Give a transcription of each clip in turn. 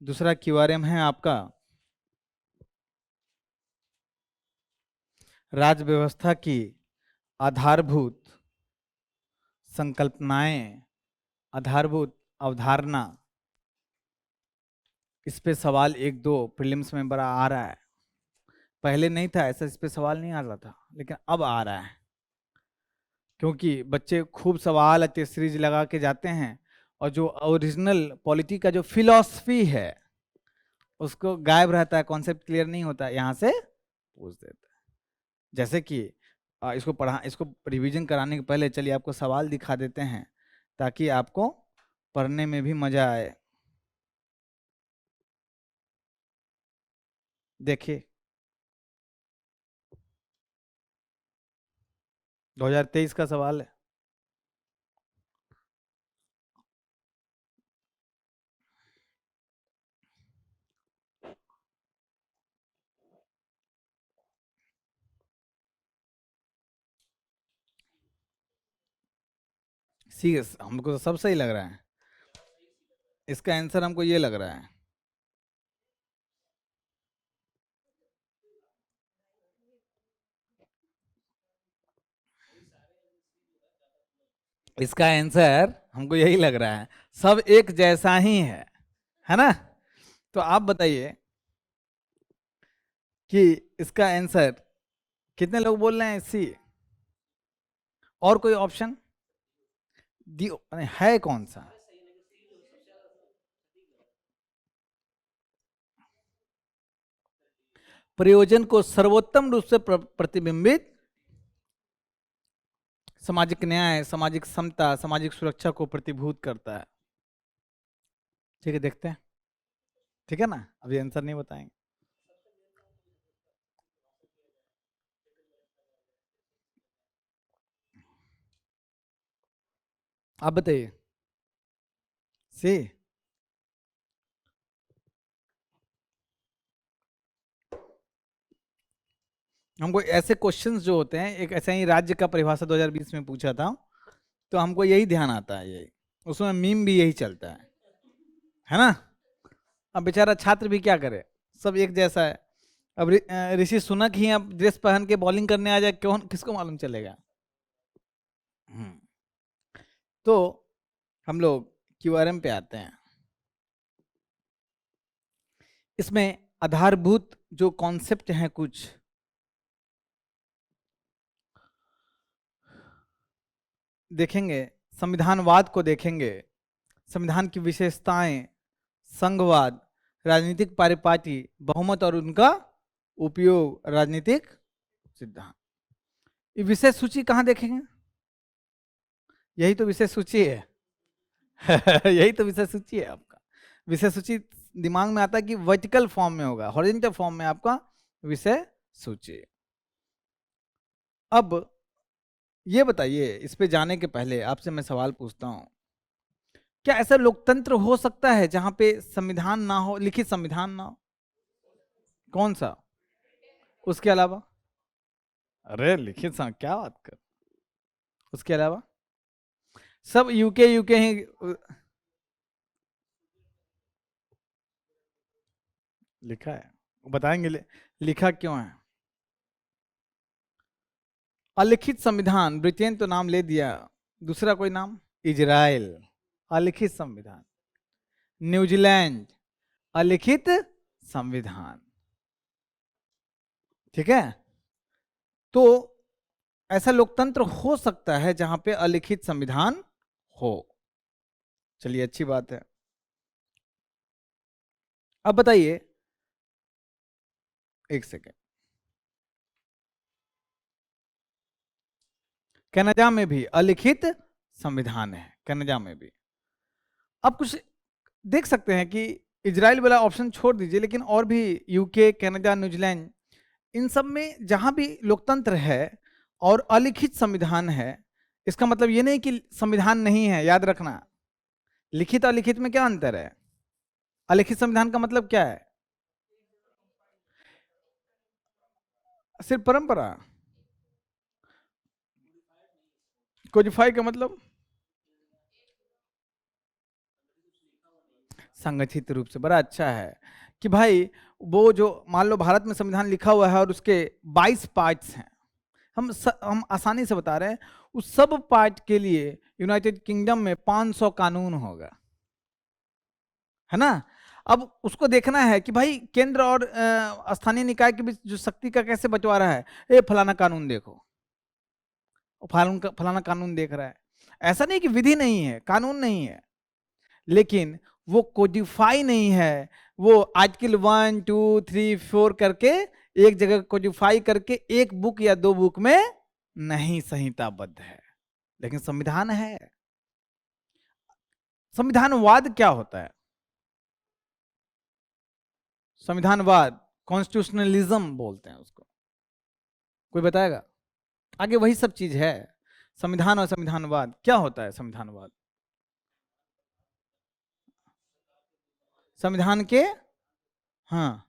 दूसरा क्यूआरएम है आपका राज्य व्यवस्था की आधारभूत संकल्पनाएं, आधारभूत अवधारणा। इस पे सवाल एक दो प्रीलिम्स में बड़ा आ रहा है। पहले नहीं था ऐसा, इस पे सवाल नहीं आ रहा था, लेकिन अब आ रहा है, क्योंकि बच्चे खूब सवाल सीरीज लगा के जाते हैं और जो ओरिजिनल पॉलिटी का जो फिलॉसफी है उसको गायब रहता है, कॉन्सेप्ट क्लियर नहीं होता, यहाँ से पूछ देता है। जैसे कि इसको रिवीजन कराने के पहले चलिए आपको सवाल दिखा देते हैं ताकि आपको पढ़ने में भी मजा आए। देखिए 2023 का सवाल है। सीरियस, हमको तो सब सही लग रहा है। इसका आंसर हमको ये लग रहा है। इसका आंसर हमको यही लग रहा है, सब एक जैसा ही है ना? तो आप बताइए कि इसका आंसर कितने लोग बोल रहे हैं सी? और कोई ऑप्शन है कौन सा? प्रयोजन को सर्वोत्तम रूप से प्रतिबिंबित, सामाजिक न्याय, सामाजिक समता, सामाजिक सुरक्षा को प्रतिभूत करता है। ठीक है, देखते हैं। ठीक है ना, अभी आंसर नहीं बताएंगे। आप बताइए सी। हमको ऐसे क्वेश्चंस जो होते हैं, एक ऐसे ही राज्य का परिभाषा 2020 में पूछा था, तो हमको यही ध्यान आता है, यही उसमें मीम भी यही चलता है ना? अब बेचारा छात्र भी क्या करे, सब एक जैसा है। अब ऋषि सुनक ही अब ड्रेस पहन के बॉलिंग करने आ जाए, कौन किसको मालूम चलेगा? तो हम लोग क्यूआरएम पे आते हैं। इसमें आधारभूत जो कॉन्सेप्ट हैं कुछ, देखेंगे। संविधानवाद को देखेंगे, संविधान की विशेषताएं, संघवाद, राजनीतिक पारिपाटी, बहुमत और उनका उपयोग, राजनीतिक सिद्धांत। ये विषय सूची कहाँ देखेंगे? यही तो विषय सूची है। यही तो विषय सूची है आपका। विषय सूची दिमाग में आता है कि वर्टिकल फॉर्म में होगा, हॉरिजॉन्टल फॉर्म में आपका विषय सूची। अब ये बताइए, इस पे जाने के पहले आपसे मैं सवाल पूछता हूं, क्या ऐसा लोकतंत्र हो सकता है जहां पे संविधान ना हो, लिखित संविधान ना हो? कौन सा? उसके अलावा? अरे लिखित क्या बात कर, उसके अलावा सब यूके यूके ही लिखा है, बताएंगे लिखा क्यों है? अलिखित संविधान, ब्रिटेन तो नाम ले दिया, दूसरा कोई नाम? इजराइल अलिखित संविधान, न्यूजीलैंड अलिखित संविधान। ठीक है, तो ऐसा लोकतंत्र हो सकता है जहां पे अलिखित संविधान हो। चलिए अच्छी बात है। अब बताइए, एक सेकेंड, कनाडा में भी अलिखित संविधान है, कनाडा में भी। अब कुछ देख सकते हैं कि इजराइल वाला ऑप्शन छोड़ दीजिए, लेकिन और भी यूके, कनाडा, न्यूजीलैंड, इन सब में जहां भी लोकतंत्र है और अलिखित संविधान है, इसका मतलब ये नहीं कि संविधान नहीं है। याद रखना, लिखित और लिखित में क्या अंतर है? अलिखित संविधान का मतलब क्या है? सिर्फ परंपरा। कोडिफाई का मतलब संगठित रूप से। बड़ा अच्छा है कि भाई वो जो मान लो भारत में संविधान लिखा हुआ है और उसके 22 पार्ट्स हैं, हम आसानी से बता रहे हैं, उस सब पार्ट के लिए यूनाइटेड किंगडम में 500 कानून होगा, है ना। अब उसको देखना है कि भाई केंद्र और स्थानीय निकाय के बीच जो शक्ति का कैसे बंटवारा है, ये फलाना कानून देखो, फलाना कानून देख रहा है। ऐसा नहीं कि विधि नहीं है, कानून नहीं है, लेकिन वो कोडिफाई नहीं है, वो आर्टिकल 1 2 3 4 करके एक जगह कोडिफाई करके एक बुक या 2 बुक में नहीं संहिताबद्ध है, लेकिन संविधान है। संविधानवाद क्या होता है? संविधानवाद कॉन्स्टिट्यूशनलिज्म बोलते हैं उसको, कोई बताएगा? आगे वही सब चीज है। संविधान और संविधानवाद क्या होता है? संविधानवाद संविधान के, हाँ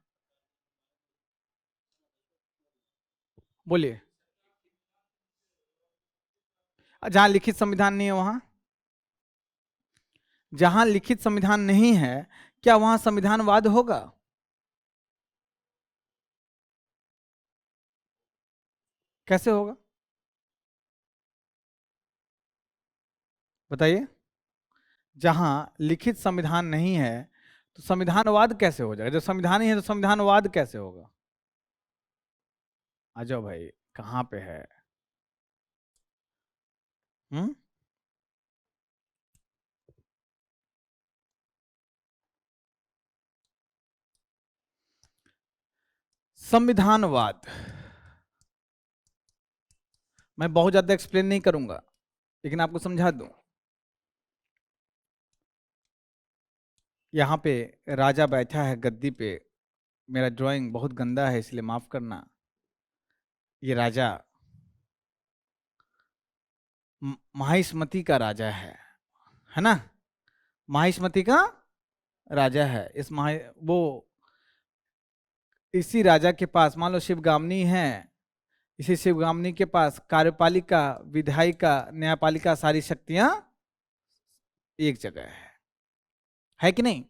बोलिए। जहां लिखित संविधान नहीं है वहां, जहां लिखित संविधान नहीं है क्या वहां संविधानवाद होगा? कैसे होगा बताइए? जहां लिखित संविधान नहीं है तो संविधानवाद कैसे हो जाएगा? जब संविधान ही है तो संविधानवाद कैसे होगा? आ जाओ भाई, कहां पे है? हम्म, संविधानवाद मैं बहुत ज्यादा एक्सप्लेन नहीं करूंगा, लेकिन आपको समझा दूं। यहाँ पे राजा बैठा है गद्दी पे, मेरा ड्राइंग बहुत गंदा है इसलिए माफ करना। ये राजा माहिष्मति का राजा है ना? माहिष्मति का राजा है। वो इसी राजा के पास मान लो शिवगामिनी है, इसी शिवगामिनी के पास कार्यपालिका, विधायिका, न्यायपालिका सारी शक्तियां एक जगह है कि नहीं?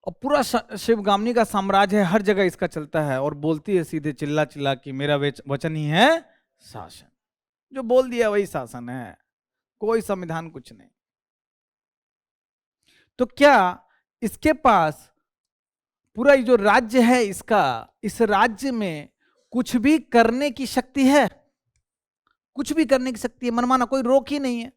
और पूरा शिवगामिनी का साम्राज्य है, हर जगह इसका चलता है और बोलती है सीधे चिल्ला चिल्ला कि मेरा वचन ही है शासन। जो बोल दिया वही शासन है, कोई संविधान कुछ नहीं। तो क्या इसके पास पूरा जो राज्य है इसका, इस राज्य में कुछ भी करने की शक्ति है? कुछ भी करने की शक्ति है, मनमाना, कोई रोक ही नहीं है।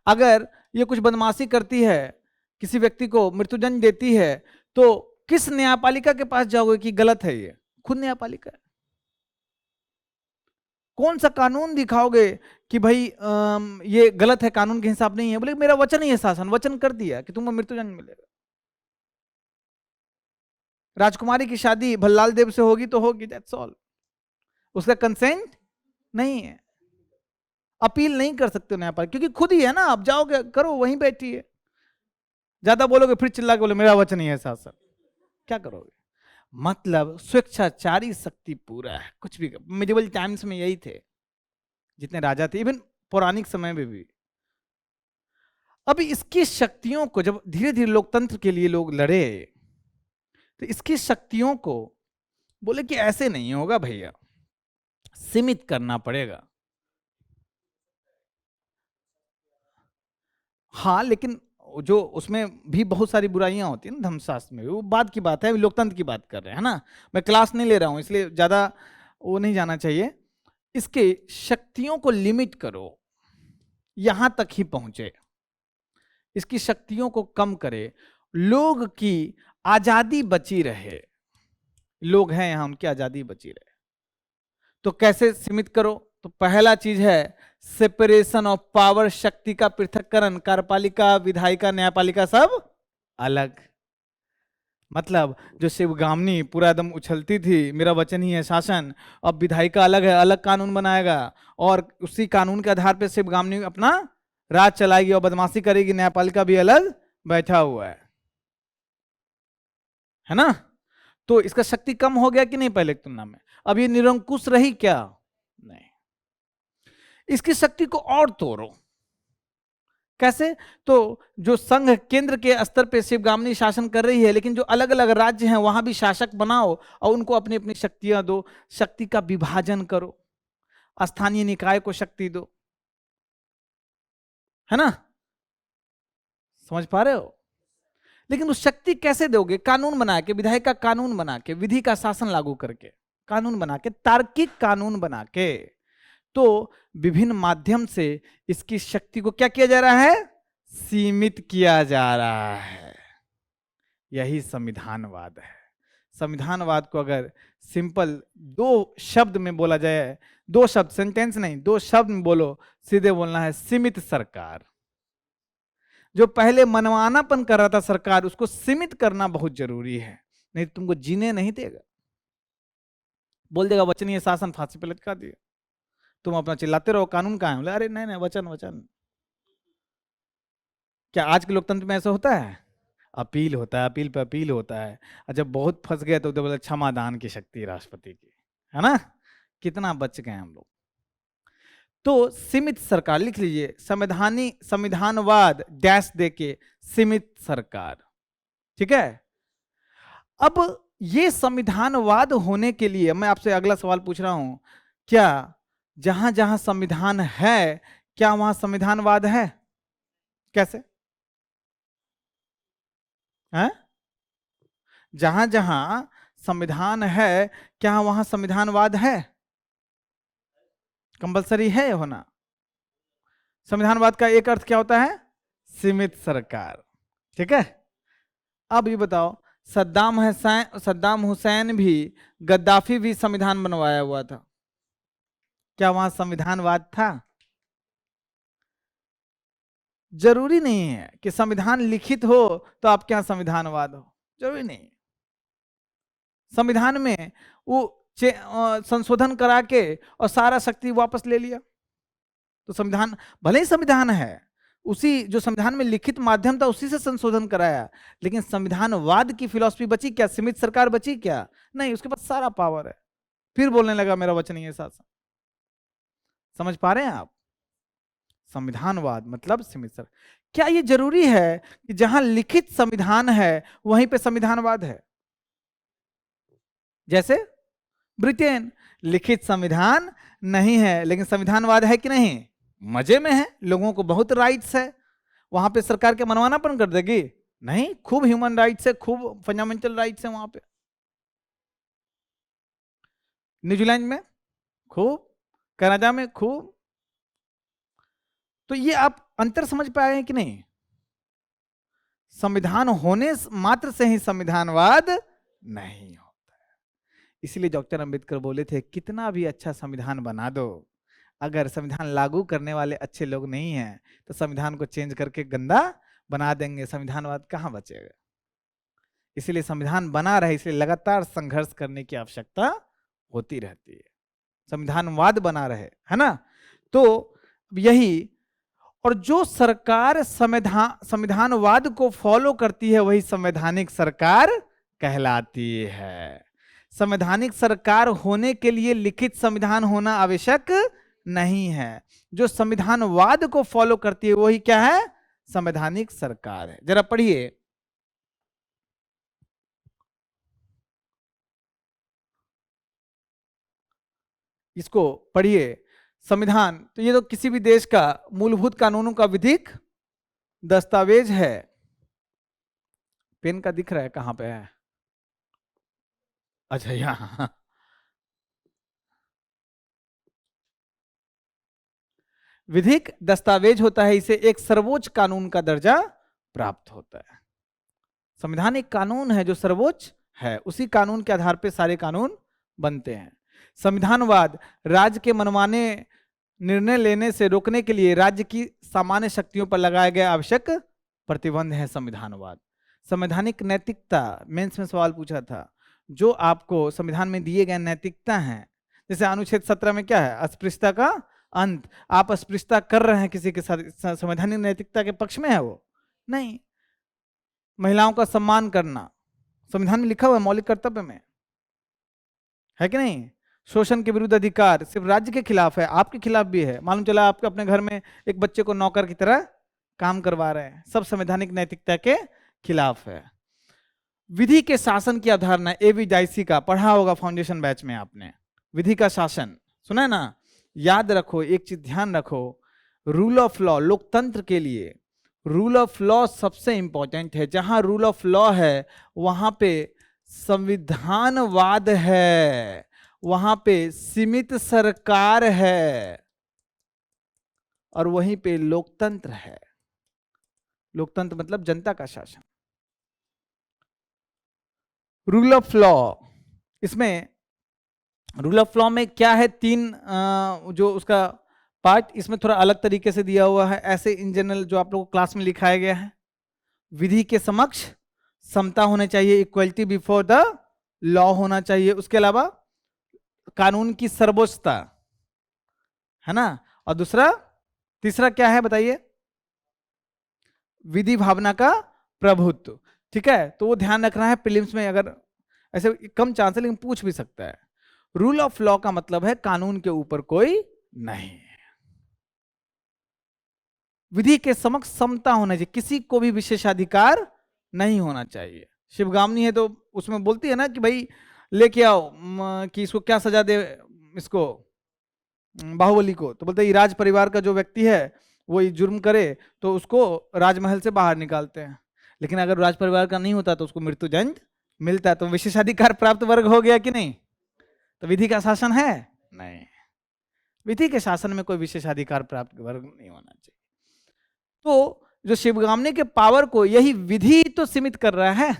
अगर ये कुछ बदमाशी करती है, किसी व्यक्ति को मृत्युदंड देती है, तो किस न्यायपालिका के पास जाओगे कि गलत है? ये खुद न्यायपालिका है। कौन सा कानून दिखाओगे कि भाई ये गलत है, कानून के हिसाब नहीं है? बोले मेरा वचन ही है शासन, वचन कर दिया कि तुम्हें मृत्युदंड मिलेगा। राजकुमारी की शादी भल्लाल देव से होगी तो होगी, दैट्स ऑल। उसका कंसेंट नहीं है, अपील नहीं कर सकते न्यायपालिका, क्योंकि खुद ही है ना। आप जाओगे करो, वहीं बैठी है। ज्यादा बोलोगे फिर चिल्ला के बोले मेरा वचन ही है शासन, क्या करोगे? मतलब स्वेच्छाचारी शक्ति पूरा है, कुछ भी। मिडिवल टाइम्स में यही थे जितने राजा थे, इवन पौराणिक समय में भी। अब इसकी शक्तियों को जब धीरे धीरे लोकतंत्र के लिए लोग लड़े, तो इसकी शक्तियों को बोले कि ऐसे नहीं होगा भैया, सीमित करना पड़ेगा। हाँ, लेकिन जो उसमें भी बहुत सारी बुराइयां होती है ना धर्मशास्त्र में, वो बात की बात है, लोकतंत्र की बात कर रहे हैं, है ना। मैं क्लास नहीं ले रहा हूं इसलिए ज्यादा वो नहीं जाना चाहिए। इसके शक्तियों को लिमिट करो, यहां तक ही पहुंचे, इसकी शक्तियों को कम करे, लोग की आजादी बची रहे। लोग हैं यहां, उनकी आजादी बची रहे, तो कैसे सीमित करो? तो पहला चीज है सेपरेशन ऑफ पावर, शक्ति का पृथक्करण। कार्यपालिका, विधायिका, न्यायपालिका सब अलग। मतलब जो शिवगामिनी पूरा एकदम उछलती थी मेरा वचन ही है शासन, अब विधायिका अलग है, अलग कानून बनाएगा और उसी कानून के आधार पर शिवगामिनी अपना राज चलाएगी और बदमाशी करेगी। न्यायपालिका भी अलग बैठा हुआ है ना। तो इसका शक्ति कम हो गया कि नहीं पहले की तुलना में? अब ये निरंकुश रही क्या? नहीं। इसकी शक्ति को और तोड़ो। कैसे? तो जो संघ केंद्र के स्तर पे शिवगामिनी शासन कर रही है, लेकिन जो अलग अलग राज्य हैं वहां भी शासक बनाओ और उनको अपनी अपनी शक्तियां दो, शक्ति का विभाजन करो, स्थानीय निकाय को शक्ति दो, है ना? समझ पा रहे हो? लेकिन उस शक्ति कैसे दोगे? कानून बना के, विधायक का कानून बना के, विधि का शासन लागू करके, कानून बना के, तार्किक कानून बना के। तो विभिन्न माध्यम से इसकी शक्ति को क्या किया जा रहा है? सीमित किया जा रहा है। यही संविधानवाद है। संविधानवाद को अगर सिंपल दो शब्द में बोला जाए, दो शब्द, सेंटेंस नहीं, दो शब्द में बोलो, सीधे बोलना है सीमित सरकार। जो पहले मनमानापन कर रहा था सरकार, उसको सीमित करना बहुत जरूरी है, नहीं तो तुमको जीने नहीं देगा। बोल देगा वचनीय शासन, फांसी पे लटका दिया, तुम अपना चिल्लाते रहो कानून कहाँ है, बोले अरे नहीं नहीं वचन वचन। क्या आज के लोकतंत्र में ऐसा होता है? अपील होता है, अपील पे अपील होता है, और जब बहुत फंस गए तो बोले क्षमादान की शक्ति राष्ट्रपति की, है ना? कितना बच गए हम लोग। तो सीमित सरकार लिख लीजिए, संविधानवाद डैश देके सीमित सरकार, ठीक है? अब ये संविधानवाद होने के लिए मैं आपसे अगला सवाल पूछ रहा हूं, क्या जहां जहां संविधान है, क्या वहां संविधानवाद है? कैसे? हैं? जहां जहां संविधान है, क्या वहां संविधानवाद है? कंपलसरी है होना। संविधानवाद का एक अर्थ क्या होता है? सीमित सरकार, ठीक है? अब ये बताओ, सद्दाम हुसैन भी, गद्दाफी भी संविधान बनवाया हुआ था, क्या वहां संविधानवाद था? जरूरी नहीं है कि संविधान लिखित हो तो आपके यहां संविधानवाद हो, जरूरी नहीं। संविधान में वो संशोधन करा के और सारा शक्ति वापस ले लिया, तो संविधान भले ही संविधान है, उसी जो संविधान में लिखित माध्यम था उसी से संशोधन कराया, लेकिन संविधानवाद की फिलॉसफी बची क्या? सीमित सरकार बची क्या? नहीं, उसके पास सारा पावर है। फिर बोलने लगा मेरा वचनीय शासन। समझ पा रहे हैं आप? संविधानवाद मतलब सीमित सरकार। क्या ये जरूरी है कि जहां लिखित संविधान है वहीं पे संविधानवाद है? जैसे ब्रिटेन, लिखित संविधान नहीं है लेकिन संविधानवाद है कि नहीं? मजे में है, लोगों को बहुत राइट्स है, वहां पे सरकार के मनमानापन कर देगी? नहीं, खूब ह्यूमन राइट्स है, खूब फंडामेंटल राइट्स है वहां पे। न्यूजीलैंड में खूब, कनाडा में खूब। तो ये आप अंतर समझ पाए हैं कि नहीं? संविधान होने मात्र से ही संविधानवाद नहीं होता है। इसलिए डॉक्टर अंबेडकर बोले थे, कितना भी अच्छा संविधान बना दो, अगर संविधान लागू करने वाले अच्छे लोग नहीं हैं तो संविधान को चेंज करके गंदा बना देंगे, संविधानवाद कहां बचेगा? इसलिए संविधान बना रहे, इसलिए लगातार संघर्ष करने की आवश्यकता होती रहती है, संविधानवाद बना रहे, है ना? तो यही, और जो सरकार संविधानवाद को फॉलो करती है वही संवैधानिक सरकार कहलाती है। संवैधानिक सरकार होने के लिए लिखित संविधान होना आवश्यक नहीं है, जो संविधानवाद को फॉलो करती है वही क्या है? संवैधानिक सरकार है। जरा पढ़िए, इसको पढ़िए। संविधान तो ये तो किसी भी देश का मूलभूत कानूनों का विधिक दस्तावेज है। पेन का दिख रहा है, कहां पे है? अच्छा, यहां। विधिक दस्तावेज होता है, इसे एक सर्वोच्च कानून का दर्जा प्राप्त होता है। संविधान एक कानून है जो सर्वोच्च है, उसी कानून के आधार पर सारे कानून बनते हैं। संविधानवाद राज्य के मनमाने निर्णय लेने से रोकने के लिए राज्य की सामान्य शक्तियों पर लगाया गया आवश्यक प्रतिबंध है संविधानवाद। संवैधानिक नैतिकता, मेंस में सवाल पूछा था, जो आपको संविधान में दिए गए नैतिकता हैं, जैसे अनुच्छेद 17 में क्या है? अस्पृश्यता का अंत। आप अस्पृश्यता कर रहे हैं किसी के साथ, संवैधानिक नैतिकता के पक्ष में है वो? नहीं। महिलाओं का सम्मान करना संविधान में लिखा हुआ है, मौलिक कर्तव्य में, है कि नहीं? शोषण के विरुद्ध अधिकार सिर्फ राज्य के खिलाफ है, आपके खिलाफ भी है। मालूम चला आपके अपने घर में एक बच्चे को नौकर की तरह काम करवा रहे हैं, सब संवैधानिक नैतिकता के खिलाफ है। विधि के शासन की अवधारणा एवी डाइसी का पढ़ा होगा फाउंडेशन बैच में आपने, विधि का शासन सुना है ना। याद रखो, एक चीज ध्यान रखो, रूल ऑफ लॉ, लोकतंत्र के लिए रूल ऑफ लॉ सबसे इंपॉर्टेंट है। जहां रूल ऑफ लॉ है वहां पे संविधानवाद है, वहां पे सीमित सरकार है, और वहीं पे लोकतंत्र है। लोकतंत्र मतलब जनता का शासन। रूल ऑफ लॉ, इसमें रूल ऑफ लॉ में क्या है, तीन जो उसका पार्ट इसमें थोड़ा अलग तरीके से दिया हुआ है। ऐसे इन जनरल जो आप लोगों को क्लास में लिखाया गया है, विधि के समक्ष समता होना चाहिए, इक्वलिटी बिफोर द लॉ होना चाहिए। उसके अलावा कानून की सर्वोच्चता है ना, और दूसरा तीसरा क्या है बताइए, विधि भावना का प्रभुत्व। ठीक है, तो वो ध्यान रखना है प्रीलिम्स में, अगर ऐसे कम चांस है लेकिन पूछ भी सकता है। रूल ऑफ लॉ का मतलब है कानून के ऊपर कोई नहीं, विधि के समक्ष समता होना चाहिए, किसी को भी विशेषाधिकार नहीं होना चाहिए। शिवगामिनी है तो उसमें बोलती है ना कि भाई लेके आओ कि इसको क्या सजा दे, इसको बाहुबली को, तो बोलते हैं राज परिवार का जो व्यक्ति है वो ये जुर्म करे तो उसको राजमहल से बाहर निकालते हैं, लेकिन अगर राज परिवार का नहीं होता तो उसको मृत्युदंड मिलता है। तो विशेषाधिकार प्राप्त वर्ग हो गया कि नहीं? तो विधि का शासन है नहीं, विधि के शासन में कोई विशेषाधिकार प्राप्त वर्ग नहीं होना चाहिए। तो जो शिवगामिनी के पावर को यही विधि तो सीमित कर रहा है,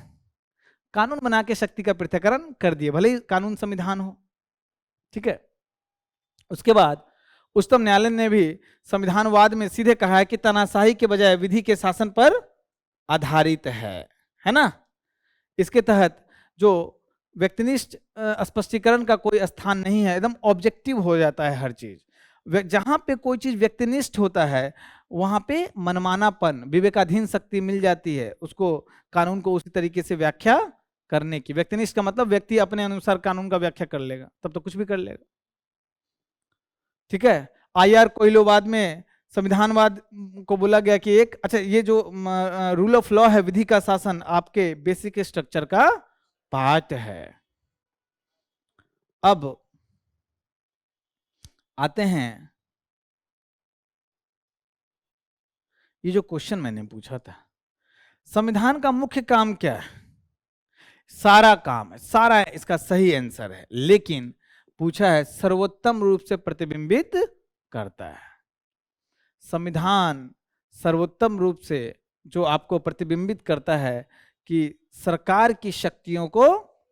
कानून बना के शक्ति का पृथक्करण कर दिए, भले ही कानून संविधान हो। ठीक है, उसके बाद उच्चतम न्यायालय ने भी संविधानवाद में सीधे कहा है कि तानाशाही के बजाय विधि के शासन पर आधारित है ना। इसके तहत जो व्यक्तिनिष्ठ स्पष्टीकरण का कोई स्थान नहीं है, एकदम ऑब्जेक्टिव हो जाता है हर चीज। जहां पे कोई चीज व्यक्तिनिष्ठ होता है वहां पे मनमानापन, विवेकाधीन शक्ति मिल जाती है उसको कानून को उसी तरीके से व्याख्या करने की। व्यक्तिनिष्ठ का मतलब व्यक्ति अपने अनुसार कानून का व्याख्या कर लेगा, तब तो कुछ भी कर लेगा। ठीक है, आईआर कोइलोवाद में संविधानवाद को बोला गया कि एक अच्छा ये जो रूल ऑफ लॉ है, विधि का शासन, आपके बेसिक स्ट्रक्चर का पार्ट है। अब आते हैं, ये जो क्वेश्चन मैंने पूछा था, संविधान का मुख्य काम क्या है? सारा काम है, सारा इसका सही आंसर है, लेकिन पूछा है सर्वोत्तम रूप से प्रतिबिंबित करता है। संविधान सर्वोत्तम रूप से जो आपको प्रतिबिंबित करता है कि सरकार की शक्तियों को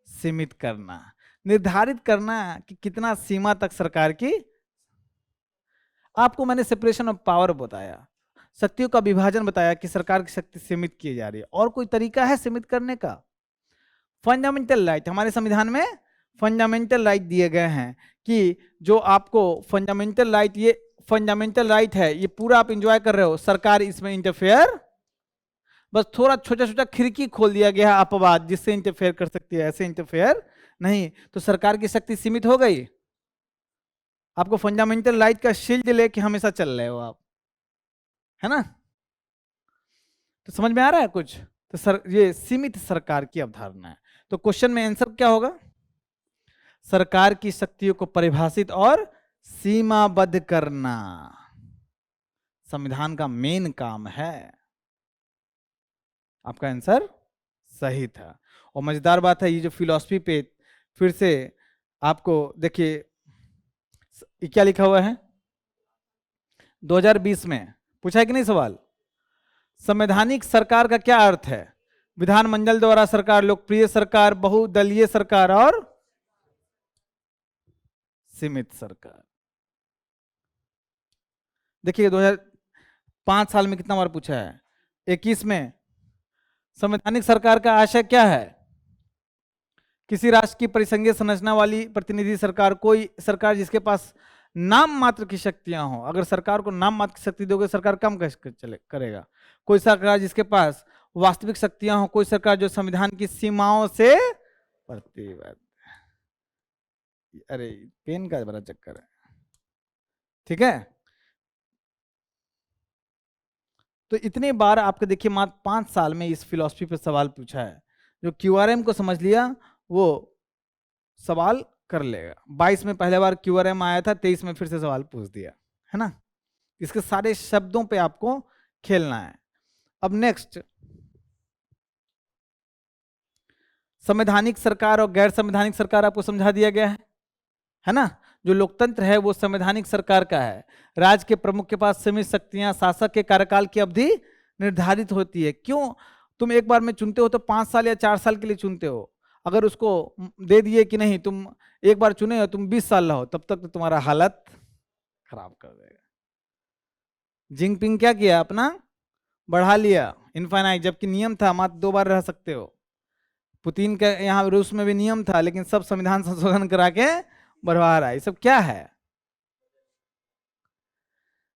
सीमित करना, निर्धारित करना कि कितना सीमा तक सरकार की। आपको मैंने सेपरेशन ऑफ पावर बताया, शक्तियों का विभाजन बताया कि सरकार की शक्ति सीमित की जा रही है, और कोई तरीका है सीमित करने का? फंडामेंटल राइट, हमारे संविधान में फंडामेंटल राइट दिए गए हैं कि जो आपको फंडामेंटल राइट, ये फंडामेंटल राइट है, ये पूरा आप एंजॉय कर रहे हो, सरकार इसमें इंटरफेयर, बस थोड़ा छोटा छोटा खिड़की खोल दिया गया है अपवाद जिससे इंटरफेयर कर सकती है, ऐसे इंटरफेयर नहीं, तो सरकार की शक्ति सीमित हो गई। आपको फंडामेंटल राइट का शील्ड लेके हमेशा चल रहे हो आप, है ना? तो समझ में आ रहा है कुछ? तो ये सीमित सरकार की अवधारणा है। तो क्वेश्चन में आंसर क्या होगा? सरकार की शक्तियों को परिभाषित और सीमाबद्ध करना संविधान का मेन काम है। आपका आंसर सही था। और मजेदार बात है, ये जो फिलॉसफी पे फिर से आपको देखिए क्या लिखा हुआ है, 2020 में पूछा है कि नहीं सवाल, संवैधानिक सरकार का क्या अर्थ है? विधानमंडल द्वारा सरकार, लोकप्रिय सरकार, बहुदलीय सरकार और सीमित सरकार। देखिए 2005 साल में कितना बार पूछा है, 21 में संवैधानिक सरकार का आशय क्या है? किसी राष्ट्र की परिसंघीय संरचना वाली प्रतिनिधि सरकार, कोई सरकार जिसके पास नाम मात्र की शक्तियां हो। अगर सरकार को नाम मात्र की शक्ति दोगे सरकार कम करेगा। कोई सरकार जिसके पास वास्तविक शक्तियां हो, कोई सरकार जो संविधान की सीमाओं से प्रतिबद्ध। अरे पेन का बड़ा चक्कर है। ठीक है, तो इतने बार आपके देखिए मात्र 5 साल में इस फिलॉसफी पे सवाल पूछा है। जो क्यूआरएम को समझ लिया वो सवाल कर लेगा। 22 में पहले बार क्यूआरएम आया था, 23 में फिर से सवाल पूछ दिया, है ना। इसके सारे शब्दों पे आपको खेलना है। अब नेक्स्ट, संवैधानिक सरकार और गैर संवैधानिक सरकार आपको समझा दिया गया है ना। जो लोकतंत्र है वो संवैधानिक सरकार का है। राज्य के प्रमुख के पास सीमित शक्तियां, शासक के कार्यकाल की अवधि निर्धारित होती है। क्यों? तुम एक बार में चुनते हो तो 5 साल या 4 साल के लिए चुनते हो। अगर उसको दे दिए कि नहीं तुम एक बार चुने हो तुम 20 साल रहो, तब तक तो तुम्हारा हालत खराब कर देगा। जिनपिंग क्या किया, अपना बढ़ा लिया इनफाइनाइट, जबकि नियम था मात्र 2 बार रह सकते हो। पुतिन का यहाँ रूस में भी नियम था, लेकिन सब संविधान संशोधन करा के बढ़वा रहा है। ये सब क्या है?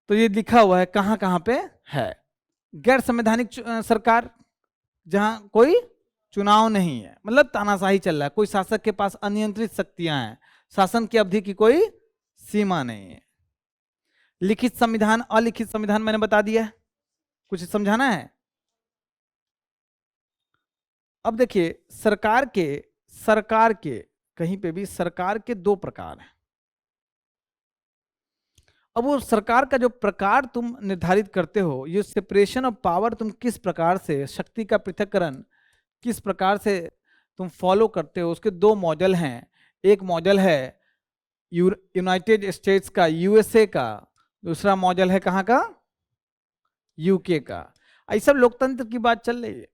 तो ये लिखा हुआ है कहां कहां पे है। गैर संवैधानिक सरकार, जहां कोई चुनाव नहीं है, मतलब तानाशाही चल रहा है, कोई शासक के पास अनियंत्रित शक्तियां हैं, शासन की अवधि की कोई सीमा नहीं है। लिखित संविधान, अलिखित संविधान मैंने बता दिया है, कुछ समझाना है? अब देखिए सरकार के कहीं पे भी सरकार के 2 प्रकार हैं। अब वो सरकार का जो प्रकार तुम निर्धारित करते हो, ये सेपरेशन ऑफ पावर तुम किस प्रकार से, शक्ति का पृथक्करण किस प्रकार से तुम फॉलो करते हो, उसके 2 मॉडल हैं। एक मॉडल है यूनाइटेड स्टेट्स का, यूएसए का। दूसरा मॉडल है कहाँ का? यूके का। ये सब लोकतंत्र की बात चल रही है।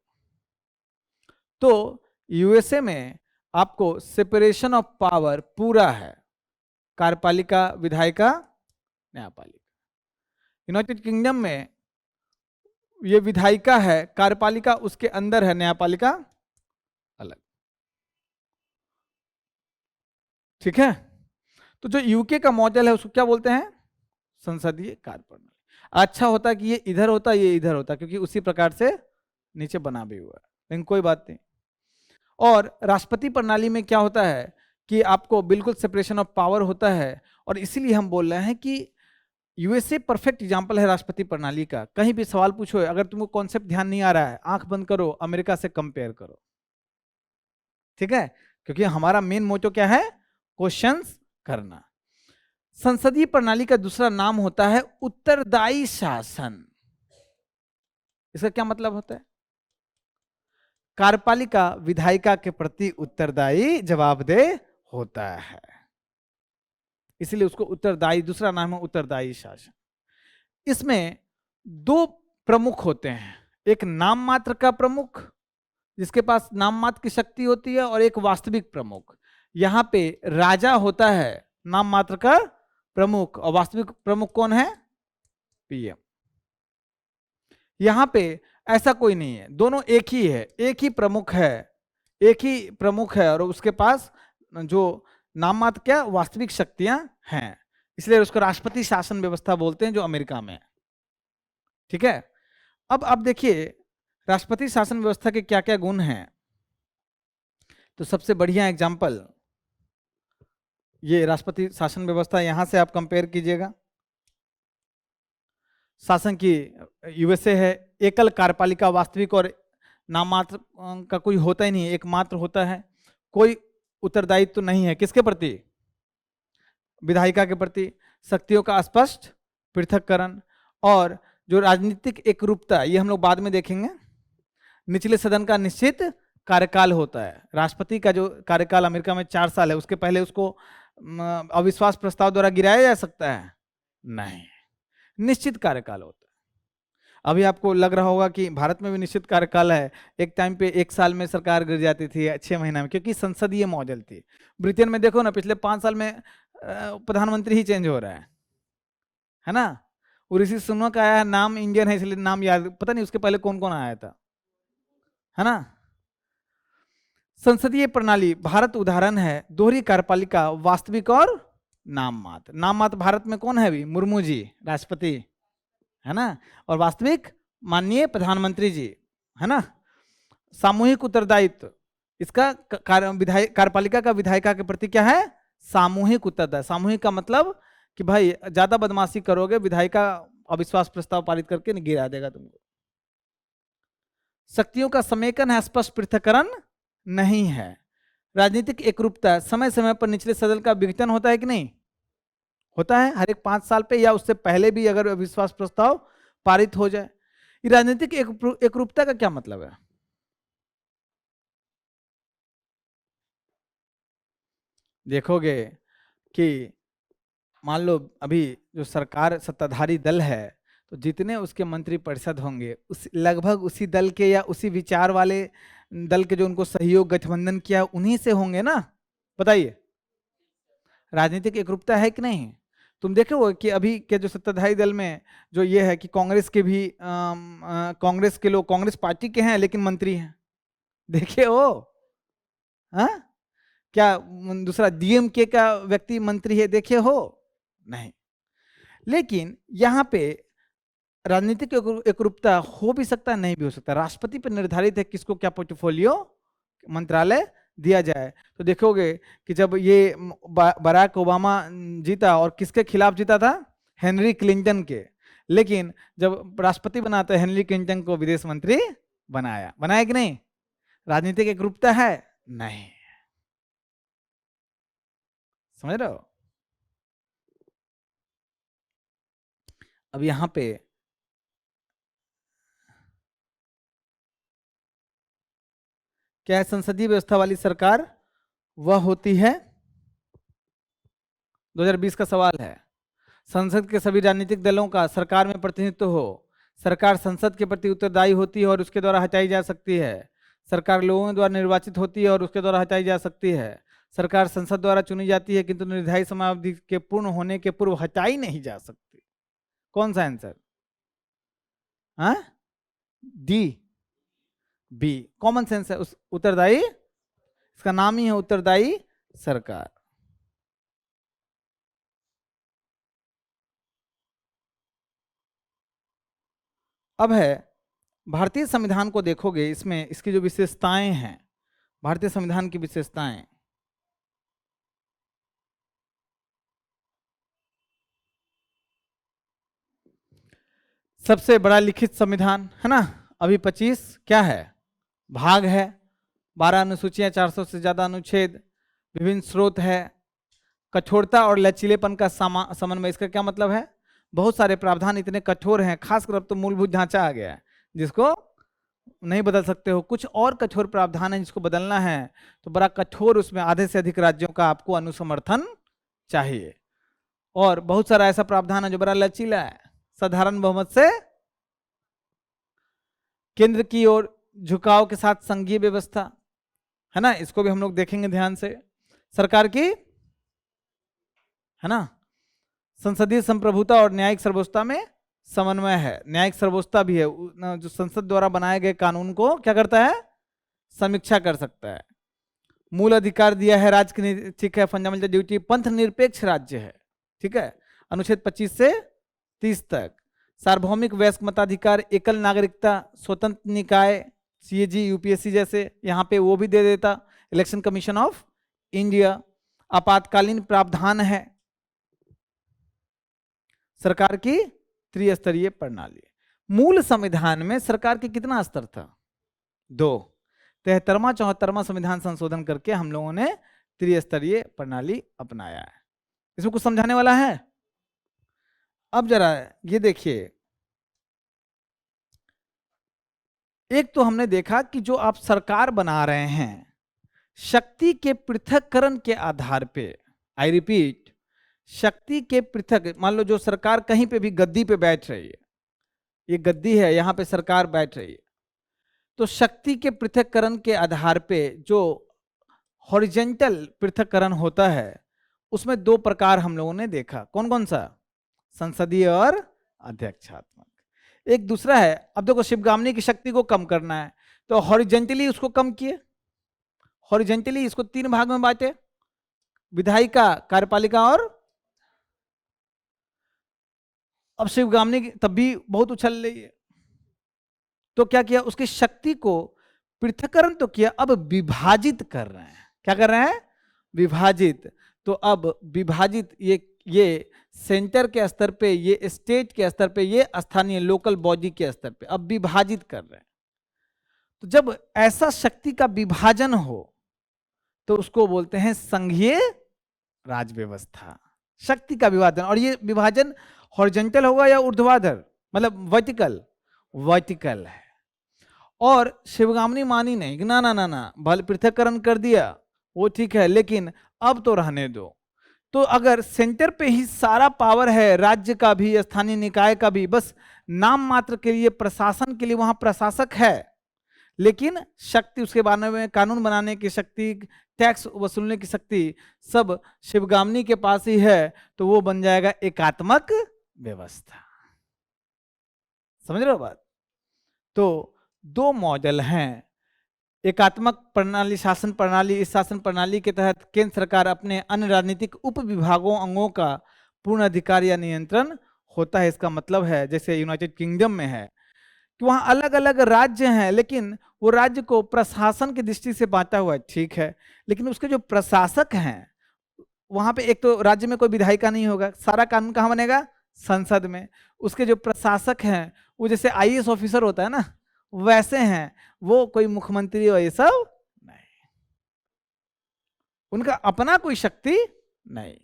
तो यूएसए में आपको सेपरेशन ऑफ पावर पूरा है, कार्यपालिका, विधायिका, न्यायपालिका। यूनाइटेड किंगडम में ये विधायिका है, कार्यपालिका उसके अंदर है, न्यायपालिका अलग। ठीक है, तो जो यूके का मॉडल है उसको क्या बोलते हैं? संसदीय कार्यप्रणाली। अच्छा होता है कि ये इधर होता, ये इधर होता, क्योंकि उसी प्रकार से नीचे बना भी हुआ है, लेकिन कोई बात नहीं। और राष्ट्रपति प्रणाली में क्या होता है कि आपको बिल्कुल सेपरेशन ऑफ पावर होता है, और इसीलिए हम बोल रहे हैं कि यूएसए परफेक्ट एग्जांपल है राष्ट्रपति प्रणाली का। कहीं भी सवाल पूछो, अगर तुमको कॉन्सेप्ट ध्यान नहीं आ रहा है, आंख बंद करो, अमेरिका से कंपेयर करो। ठीक है, क्योंकि हमारा मेन मोटो क्या है? क्वेश्चंस करना। संसदीय प्रणाली का दूसरा नाम होता है उत्तरदायी शासन। इसका क्या मतलब होता है? कार्यपालिका विधायिका के प्रति उत्तरदायी, जवाबदेह होता है, इसलिए उसको उत्तरदायी, दूसरा नाम है उत्तरदायी शासन। इसमें 2 प्रमुख होते हैं, एक नाम मात्र का प्रमुख जिसके पास नाम मात्र की शक्ति होती है, और एक वास्तविक प्रमुख। यहाँ पे राजा होता है नाम मात्र का प्रमुख, और वास्तविक प्रमुख कौन है? पीएम। यहाँ पे ऐसा कोई नहीं है, दोनों एक ही है, एक ही प्रमुख है, और उसके पास जो नाम मात्र क्या, वास्तविक शक्तियां हैं, इसलिए उसको राष्ट्रपति शासन व्यवस्था बोलते हैं, जो अमेरिका में है। ठीक है, अब आप देखिए राष्ट्रपति शासन व्यवस्था के क्या क्या गुण हैं। तो सबसे बढ़िया एग्जाम्पल ये राष्ट्रपति शासन व्यवस्था, यहां से आप कंपेयर कीजिएगा। शासन की यूएसए है, एकल कार्यपालिका, वास्तविक और नाममात्र का कोई होता ही नहीं, एकमात्र होता है। कोई उत्तरदायित्व तो नहीं है, किसके प्रति? विधायिका के प्रति। शक्तियों का स्पष्ट पृथक्करण, और जो राजनीतिक एकरूपता, ये हम लोग बाद में देखेंगे। निचले सदन का निश्चित कार्यकाल होता है। राष्ट्रपति का जो कार्यकाल अमेरिका में 4 साल है, उसके पहले उसको अविश्वास प्रस्ताव द्वारा गिराया जा सकता है? नहीं, निश्चित कार्यकाल होता है। अभी आपको लग रहा होगा कि भारत में भी निश्चित कार्यकाल है। एक टाइम पे 1 साल में सरकार गिर जाती थी, 6 महीना में, क्योंकि संसदीय मॉडल थी। ब्रिटेन में देखो ना, पिछले 5 साल में प्रधानमंत्री ही चेंज हो रहा है ना। और ऋषि सुनक आया है, नाम इंडियन है इसलिए नाम याद, पता नहीं उसके पहले कौन कौन आया था, है ना। संसदीय प्रणाली भारत उदाहरण है, दोहरी कार्यपालिका, वास्तविक और नाम मात्र। नाम मात्र भारत में कौन है अभी? मुर्मू जी राष्ट्रपति, है ना, और वास्तविक माननीय प्रधानमंत्री जी, है ना। सामूहिक उत्तरदायित्व, इसका कार्यपालिका का विधायिका के प्रति क्या है? सामूहिक उत्तरदायित्व। सामूहिक का मतलब कि भाई ज्यादा बदमाशी करोगे विधायिका अविश्वास प्रस्ताव पारित करके गिरा देगा तुमको। शक्तियों का समेकन है, स्पष्ट पृथक्करण नहीं है। राजनीतिक एकरूपता, समय समय पर निचले सदन का विघटन होता है कि नहीं? होता है, हर एक 5 साल पे या उससे पहले भी अगर अविश्वास प्रस्ताव पारित हो जाए। राजनीतिक एकरूपता का क्या मतलब है? देखोगे कि मान लो अभी जो सरकार सत्ताधारी दल है, तो जितने उसके मंत्री परिषद होंगे उस लगभग उसी दल के या उसी विचार वाले दल के जो उनको सहयोग गठबंधन किया उन्हीं से होंगे ना। बताइए, राजनीतिक एकरूपता है कि नहीं? तुम देखो कि अभी के जो सत्ताधारी दल में जो ये है कि कांग्रेस के भी कांग्रेस के लोग कांग्रेस पार्टी के हैं लेकिन मंत्री हैं, देखे हो? हाँ, क्या दूसरा डीएमके का व्यक्ति मंत्री है, देखे हो? नहीं। लेकिन यहाँ पे राजनीतिक एकरूपता हो भी सकता है, नहीं भी हो सकता। राष्ट्रपति पर निर्धारित है किसको क्या पोर्टफोलियो मंत्रालय दिया जाए। तो देखोगे कि जब ये बराक ओबामा जीता और किसके खिलाफ जीता था? हेनरी क्लिंटन के। लेकिन जब राष्ट्रपति बनाते हेनरी क्लिंटन को विदेश मंत्री बनाया कि नहीं? राजनीतिक एकरूपता है? नहीं। समझ रहे हो? अब यहां पे क्या है? संसदीय व्यवस्था वाली सरकार वह होती है, 2020 का सवाल है, संसद के सभी राजनीतिक दलों का सरकार में प्रतिनिधित्व हो, सरकार संसद के प्रति उत्तरदायी होती है और उसके द्वारा हटाई जा सकती है, सरकार लोगों द्वारा निर्वाचित होती है और उसके द्वारा हटाई जा सकती है, सरकार संसद द्वारा चुनी जाती है किंतु निर्धारित समयावधि के पूर्ण होने के पूर्व हटाई नहीं जा सकती। कौन सा आंसर? हाँ, डी, बी कॉमन सेंस है। उस उत्तरदायी, इसका नाम ही है उत्तरदायी सरकार। अब है भारतीय संविधान को देखोगे, इसमें इसकी जो विशेषताएं हैं, भारतीय संविधान की विशेषताएं, सबसे बड़ा लिखित संविधान है ना। अभी 25 क्या है? भाग है, 12 अनुसूचियां, 400 से ज्यादा अनुच्छेद, विभिन्न स्रोत है, कठोरता और लचीलेपन का समन्वय। इसका क्या मतलब है? बहुत सारे प्रावधान इतने कठोर हैं, खासकर अब तो मूलभूत ढांचा आ गया है जिसको नहीं बदल सकते हो। कुछ और कठोर प्रावधान है जिसको बदलना है तो बड़ा कठोर, उसमें आधे से अधिक राज्यों का आपको अनुसमर्थन चाहिए। और बहुत सारा ऐसा प्रावधान है जो बड़ा लचीला है, साधारण बहुमत से केंद्र की ओर झुकाव के साथ संघीय व्यवस्था है ना, इसको भी हम लोग देखेंगे ध्यान से। सरकार की है ना संसदीय संप्रभुता और न्यायिक सर्वोच्चता में समन्वय है। न्यायिक सर्वोच्चता भी है, जो संसद द्वारा बनाए गए कानून को क्या करता है? समीक्षा कर सकता है। मूल अधिकार दिया है राज्य की, ठीक है, फंडामेंटल ड्यूटी, पंथ निरपेक्ष राज्य है, ठीक है, अनुच्छेद 25 से 30 तक। सार्वभौमिक वयस्क मताधिकार, एकल नागरिकता, स्वतंत्र निकाय, सीएजी, यूपीएससी जैसे, यहाँ पे वो भी दे देता, इलेक्शन कमीशन ऑफ इंडिया। आपातकालीन प्रावधान है, सरकार की त्रिस्तरीय प्रणाली। मूल संविधान में सरकार के कितना स्तर था? 2। 73वां 74वां संविधान संशोधन करके हम लोगों ने त्रिस्तरीय प्रणाली अपनाया है। इसमें कुछ समझाने वाला है? अब जरा ये देखिए, एक तो हमने देखा कि जो आप सरकार बना रहे हैं शक्ति के पृथक्करण के आधार पे, आई रिपीट, शक्ति के पृथक, मान लो जो सरकार कहीं पे भी गद्दी पे बैठ रही है, ये गद्दी है, यहां पे सरकार बैठ रही है, तो शक्ति के पृथक्करण के आधार पे जो हॉरिजेंटल पृथक्करण होता है उसमें 2 प्रकार हम लोगों ने देखा। कौन कौन सा? संसदीय और अध्यक्षात्मक। एक दूसरा है, अब देखो शिवगामिनी की शक्ति को कम करना है तो हॉरिजेंटली उसको कम किए, हॉरिजेंटली इसको 3 भाग में बांटे, विधायिका, कार्यपालिका और। अब शिवगामिनी तब भी बहुत उछल रही है, तो क्या किया? उसकी शक्ति को पृथक्करण तो किया, अब विभाजित कर रहे हैं। क्या कर रहे हैं? विभाजित। तो अब विभाजित ये सेंटर के स्तर पे, ये स्टेट के स्तर पे, ये स्थानीय लोकल बॉडी के स्तर पे अब विभाजित कर रहे हैं। तो जब ऐसा शक्ति का विभाजन हो तो उसको बोलते हैं संघीय राज व्यवस्था, शक्ति का विभाजन। और ये विभाजन हॉरिजॉन्टल होगा या ऊर्ध्वाधर, मतलब वर्टिकल? वर्टिकल है। और शिवगामिनी मानी नहीं कि ना ना ना ना, बल पृथक्करण कर दिया वो ठीक है, लेकिन अब तो रहने दो। तो अगर सेंटर पे ही सारा पावर है, राज्य का भी, स्थानीय निकाय का भी, बस नाम मात्र के लिए, प्रशासन के लिए वहां प्रशासक है, लेकिन शक्ति, उसके बारे में कानून बनाने की शक्ति, टैक्स वसूलने की शक्ति सब शिवगामिनी के पास ही है, तो वो बन जाएगा एकात्मक व्यवस्था। समझ रहे हो बात? तो दो मॉडल हैं, एकात्मक प्रणाली, शासन प्रणाली। इस शासन प्रणाली के तहत केंद्र सरकार अपने अन्य राजनीतिक उप विभागों, अंगों का पूर्ण अधिकार या नियंत्रण होता है। इसका मतलब है जैसे यूनाइटेड किंगडम में है कि वहाँ अलग अलग राज्य हैं, लेकिन वो राज्य को प्रशासन की दृष्टि से बांटा हुआ है, ठीक है, लेकिन उसके जो प्रशासक हैं वहां पे, एक तो राज्य में कोई विधायिका नहीं होगा, सारा कानून कहाँ बनेगा? संसद में। उसके जो प्रशासक हैं वो जैसे आईएएस ऑफिसर होता है ना, वैसे हैं वो, कोई मुख्यमंत्री और ये सब नहीं, उनका अपना कोई शक्ति नहीं।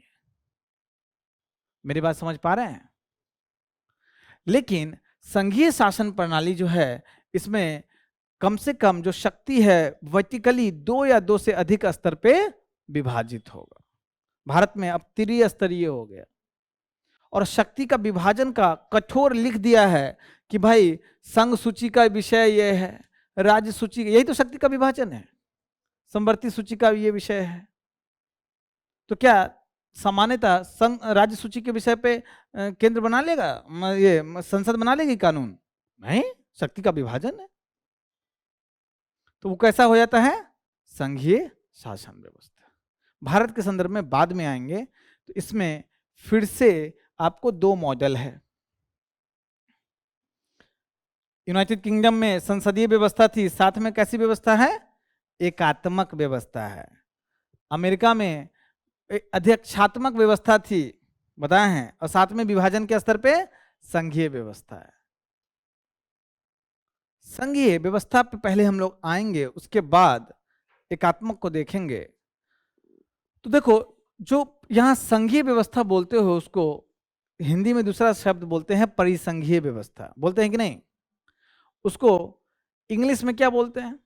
मेरी बात समझ पा रहे हैं? लेकिन संघीय शासन प्रणाली जो है, इसमें कम से कम जो शक्ति है वर्टिकली दो या दो से अधिक स्तर पे विभाजित होगा। भारत में अब त्रिस्तरीय हो गया, और शक्ति का विभाजन का कठोर लिख दिया है कि भाई संघ सूची का विषय ये है, राज्य सूची, यही तो शक्ति का विभाजन है, समवर्ती सूची का ये विषय है। तो क्या सामान्यतः संघ राज्य सूची के विषय पे केंद्र बना लेगा, ये संसद बना लेगी कानून? नहीं, शक्ति का विभाजन है। तो वो कैसा हो जाता है? संघीय शासन व्यवस्था। भारत के संदर्भ में बाद में आएंगे, तो इसमें फिर से आपको दो मॉडल है। यूनाइटेड किंगडम में संसदीय व्यवस्था थी, साथ में कैसी व्यवस्था है? एकात्मक व्यवस्था है। अमेरिका में अध्यक्षात्मक व्यवस्था थी, बताए हैं, और साथ में विभाजन के स्तर पे संघीय व्यवस्था है। संघीय व्यवस्था पे पहले हम लोग आएंगे, उसके बाद एकात्मक को देखेंगे। तो देखो, जो यहां संघीय व्यवस्था बोलते हो उसको हिंदी में दूसरा शब्द बोलते हैं परिसंघीय व्यवस्था, बोलते हैं कि नहीं? उसको इंग्लिश में क्या बोलते हैं?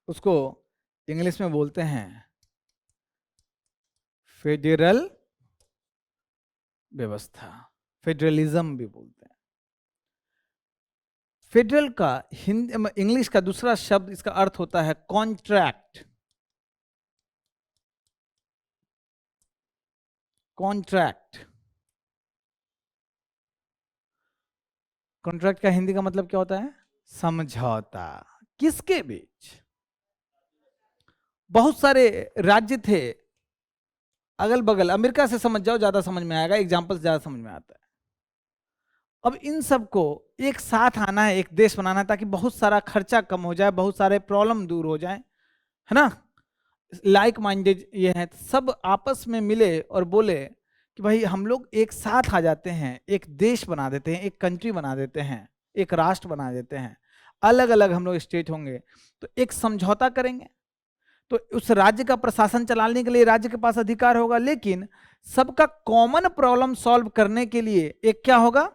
उसको इंग्लिश में बोलते हैं फेडरल व्यवस्था, फेडरलिज्म भी बोलते हैं। फेडरल का हिंदी इंग्लिश का दूसरा शब्द, इसका अर्थ होता है कॉन्ट्रैक्ट। कॉन्ट्रैक्ट, कॉन्ट्रैक्ट का हिंदी का मतलब क्या होता है? समझौता। किसके बीच? बहुत सारे राज्य थे अगल बगल, अमेरिका से समझ जाओ, ज्यादा समझ में आएगा, एग्जाम्पल से ज्यादा समझ में आता है। अब इन सबको एक साथ आना है, एक देश बनाना है, ताकि बहुत सारा खर्चा कम हो जाए, बहुत सारे प्रॉब्लम दूर हो जाए, है ना? लाइक माइंडेड ये है, सब आपस में मिले और बोले कि भाई हम लोग एक साथ आ जाते हैं, एक देश बना देते हैं, एक कंट्री बना देते हैं, एक राष्ट्र बना देते हैं। अलग अलग हम लोग स्टेट होंगे, तो एक समझौता करेंगे, तो उस राज्य का प्रशासन चलाने के लिए राज्य के पास अधिकार होगा, लेकिन सबका कॉमन प्रॉब्लम सॉल्व करने के लिए एक क्या होगा?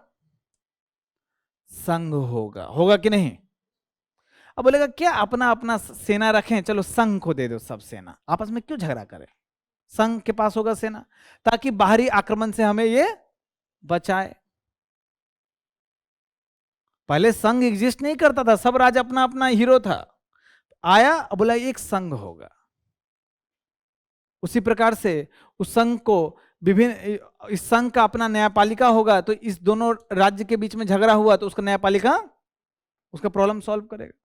संघ होगा। होगा कि नहीं? अब बोलेगा क्या अपना अपना सेना रखें, चलो संघ को दे दो सब सेना, आपस में क्यों झगड़ा करें? संघ के पास होगा सेना, ताकि बाहरी आक्रमण से हमें ये बचाए। पहले संघ एग्जिस्ट नहीं करता था, सब राज्य अपना अपना हीरो था, आया अब बोला एक संघ होगा। उसी प्रकार से उस संघ को विभिन्न, इस संघ का अपना न्यायपालिका होगा, तो इस दोनों राज्य के बीच में झगड़ा हुआ तो उसका न्यायपालिका उसका प्रॉब्लम सॉल्व करेगा।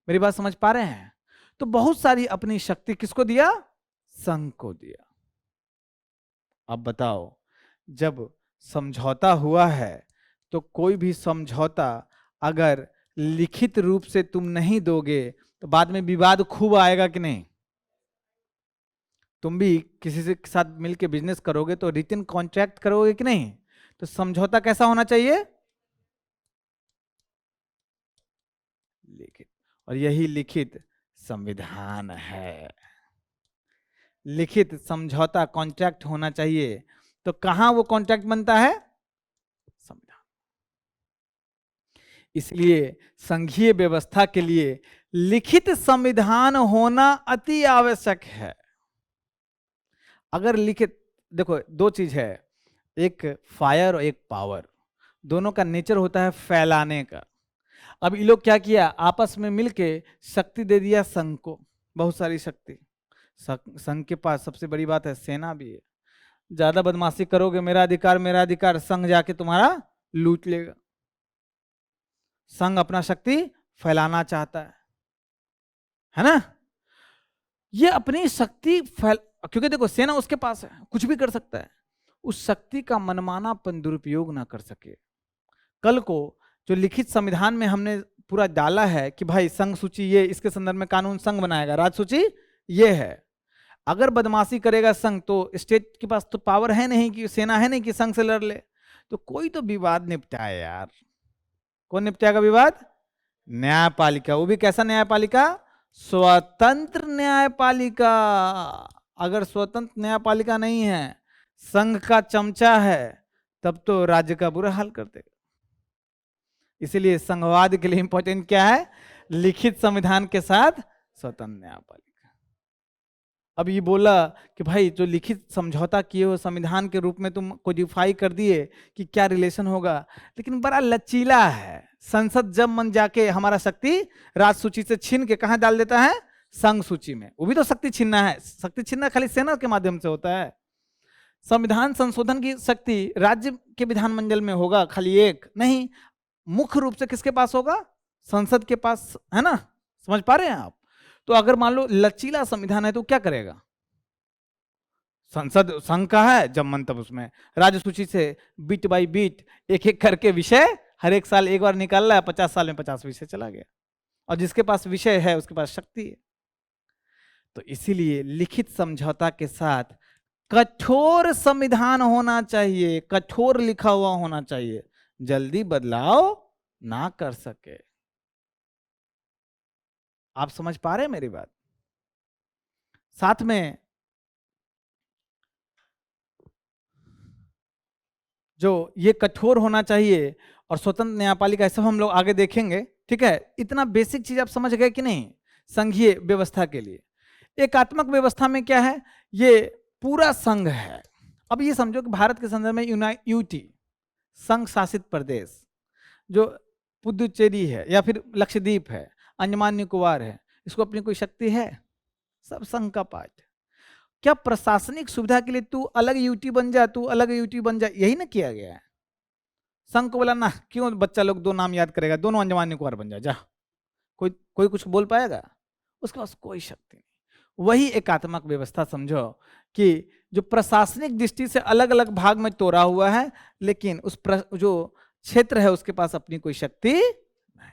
मेरी बात समझ पा रहे हैं? तो बहुत सारी अपनी शक्ति किसको दिया? संघ को दिया। अब बताओ, जब समझौता हुआ है तो कोई भी समझौता अगर लिखित रूप से तुम नहीं दोगे तो बाद में विवाद खूब आएगा कि नहीं। तुम भी किसी से के साथ मिलके बिजनेस करोगे तो रिटन कॉन्ट्रैक्ट करोगे कि नहीं। तो समझौता कैसा होना चाहिए, लिखित। और यही लिखित संविधान है। लिखित समझौता कॉन्ट्रैक्ट होना चाहिए। तो कहां वो कॉन्ट्रैक्ट बनता है, संविधान। इसलिए संघीय व्यवस्था के लिए लिखित संविधान होना अति आवश्यक है। अगर लिखित, देखो दो चीज है, एक फायर और एक पावर, दोनों का नेचर होता है फैलाने का। अब ये लोग क्या किया, आपस में मिलके शक्ति दे दिया संघ को, बहुत सारी शक्ति। संघ के पास सबसे बड़ी बात है सेना भी है। ज्यादा बदमाशी करोगे, मेरा अधिकार, संघ जाके तुम्हारा लूट लेगा। संघ अपना शक्ति फैलाना चाहता है ना। ये अपनी शक्ति फैल, क्योंकि देखो सेना उसके पास है, कुछ भी कर सकता है, उस शक्ति का मनमानापन दुरुपयोग ना कर सके। कल को जो लिखित संविधान में हमने पूरा डाला है कि भाई संघ सूची ये, इसके संदर्भ में कानून संघ बनाएगा, राज सूची ये है। अगर बदमाशी करेगा संघ तो स्टेट के पास तो पावर है नहीं, कि सेना है नहीं कि संघ से लड़ ले, तो कोई तो विवाद निपटाए यार। कौन निपटाएगा विवाद, न्यायपालिका। वो भी कैसा न्यायपालिका, स्वतंत्र न्यायपालिका। अगर स्वतंत्र न्यायपालिका नहीं है, संघ का चमचा है, तब तो राज्य का बुरा हाल कर देगा। इसीलिए संघवाद के लिए इंपॉर्टेंट क्या है, लिखित संविधान के साथ स्वतंत्र न्यायपालिका। अब ये बोला कि भाई जो लिखित समझौता किए हो संविधान के रूप में तुम कोडिफाई कर दिए कि क्या रिलेशन होगा, लेकिन बड़ा लचीला है। संसद जब मन जाके हमारा शक्ति राज सूची से छीन के कहां डाल देता है, संघ सूची में। वो भी तो शक्ति छीनना है, शक्ति छीनना खाली सेना के माध्यम से होता है। संविधान संशोधन की शक्ति राज्य के विधानमंडल में होगा, खाली एक नहीं, मुख्य रूप से किसके पास होगा, संसद के पास, है ना। समझ पा रहे हैं आप। तो अगर मान लो लचीला संविधान है तो क्या करेगा, संसद संघ का है, जब मन तब उसमें राज्य सूची से बीट बाई बीट एक एक करके विषय हर एक साल एक बार निकाल रहा है, 50 साल में 50 विषय चला गया, और जिसके पास विषय है उसके पास शक्ति है। तो इसीलिए लिखित समझौता के साथ कठोर संविधान होना चाहिए, कठोर लिखा हुआ होना चाहिए, जल्दी बदलाव ना कर सके। आप समझ पा रहे हैं मेरी बात। साथ में जो ये कठोर होना चाहिए और स्वतंत्र न्यायपालिका, सब हम लोग आगे देखेंगे, ठीक है। इतना बेसिक चीज आप समझ गए कि नहीं। संघीय व्यवस्था के लिए एकात्मक व्यवस्था में क्या है, ये पूरा संघ है। अब ये समझो कि भारत के संदर्भ में यूटी संघ शासित प्रदेश, जो पुदुचेरी है या फिर लक्षद्वीप है, अंडमान निकोबार है, इसको अपनी कोई शक्ति है, सब संघ का पार्ट। क्या प्रशासनिक सुविधा के लिए तू अलग यूटी बन जा, तू अलग यूटी बन जा, यही ना किया गया है। संघ को बोला ना, क्यों बच्चा लोग दो नाम याद करेगा, दोनों अंडमान निकोबार बन जा, कोई कुछ बोल पाएगा, उसके पास कोई शक्ति नहीं। वही एकात्मक व्यवस्था समझो कि जो प्रशासनिक दृष्टि से अलग अलग भाग में तोड़ा हुआ है, लेकिन उस जो क्षेत्र है उसके पास अपनी कोई शक्ति नहीं,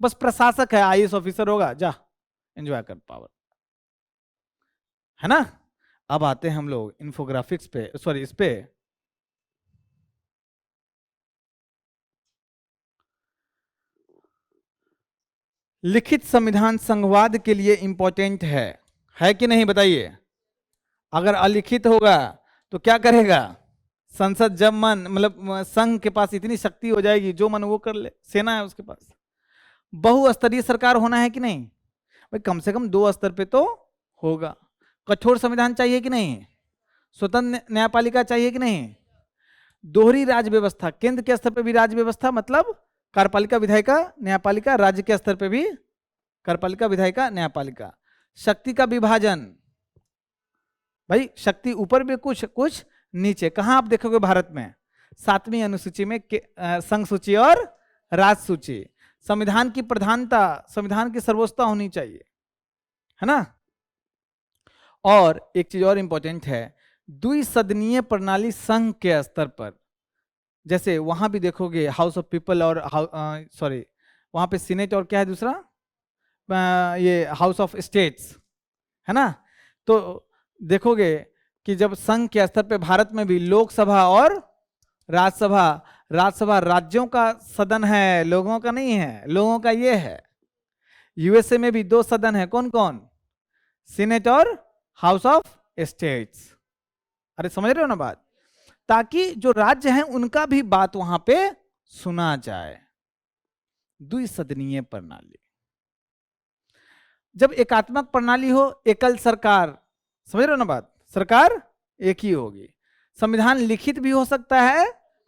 बस प्रशासक है, आईएएस ऑफिसर होगा, जा एंजॉय कर पावर, है ना। अब आते हैं हम लोग इन्फोग्राफिक्स पे, सॉरी इस पे। लिखित संविधान संघवाद के लिए इंपॉर्टेंट है कि नहीं बताइए। अगर अलिखित होगा तो क्या करेगा, संसद जब मन, मतलब संघ के पास इतनी शक्ति हो जाएगी, जो मन वो कर ले, सेना है उसके पास। बहुस्तरीय सरकार होना है कि नहीं, भाई कम से कम 2 स्तर पे तो होगा। कठोर संविधान चाहिए कि नहीं, स्वतंत्र न्यायपालिका चाहिए कि नहीं, दोहरी राज व्यवस्था, केंद्र के स्तर पे भी राज व्यवस्था, मतलब कार्यपालिका विधायिका न्यायपालिका, राज्य के स्तर पे भी कार्यपालिका विधायिका न्यायपालिका। शक्ति का विभाजन, भाई शक्ति ऊपर भी कुछ कुछ नीचे। कहां आप देखोगे भारत में, 7वीं अनुसूची में संघ सूची और राज सूची। संविधान की प्रधानता, संविधान की सर्वोच्चता होनी चाहिए, है ना। और एक चीज और इंपॉर्टेंट है, द्विसदनीय प्रणाली संघ के स्तर पर, जैसे वहां भी देखोगे हाउस ऑफ पीपल और वहां पे सीनेट और क्या है दूसरा, ये हाउस ऑफ स्टेट्स है ना। तो देखोगे कि जब संघ के स्तर पे भारत में भी लोकसभा और राज्यसभा, राज्यसभा राज्यों का सदन है, लोगों का नहीं है, लोगों का ये है। यूएसए में भी 2 सदन है, कौन कौन, सीनेट और हाउस ऑफ स्टेट्स। अरे समझ रहे हो ना बात, ताकि जो राज्य हैं उनका भी बात वहां पे सुना जाए। द्विसदनीय प्रणाली, जब एकात्मक प्रणाली हो, एकल सरकार, समझ रहे हो ना बात, सरकार एक ही होगी। संविधान लिखित भी हो सकता है,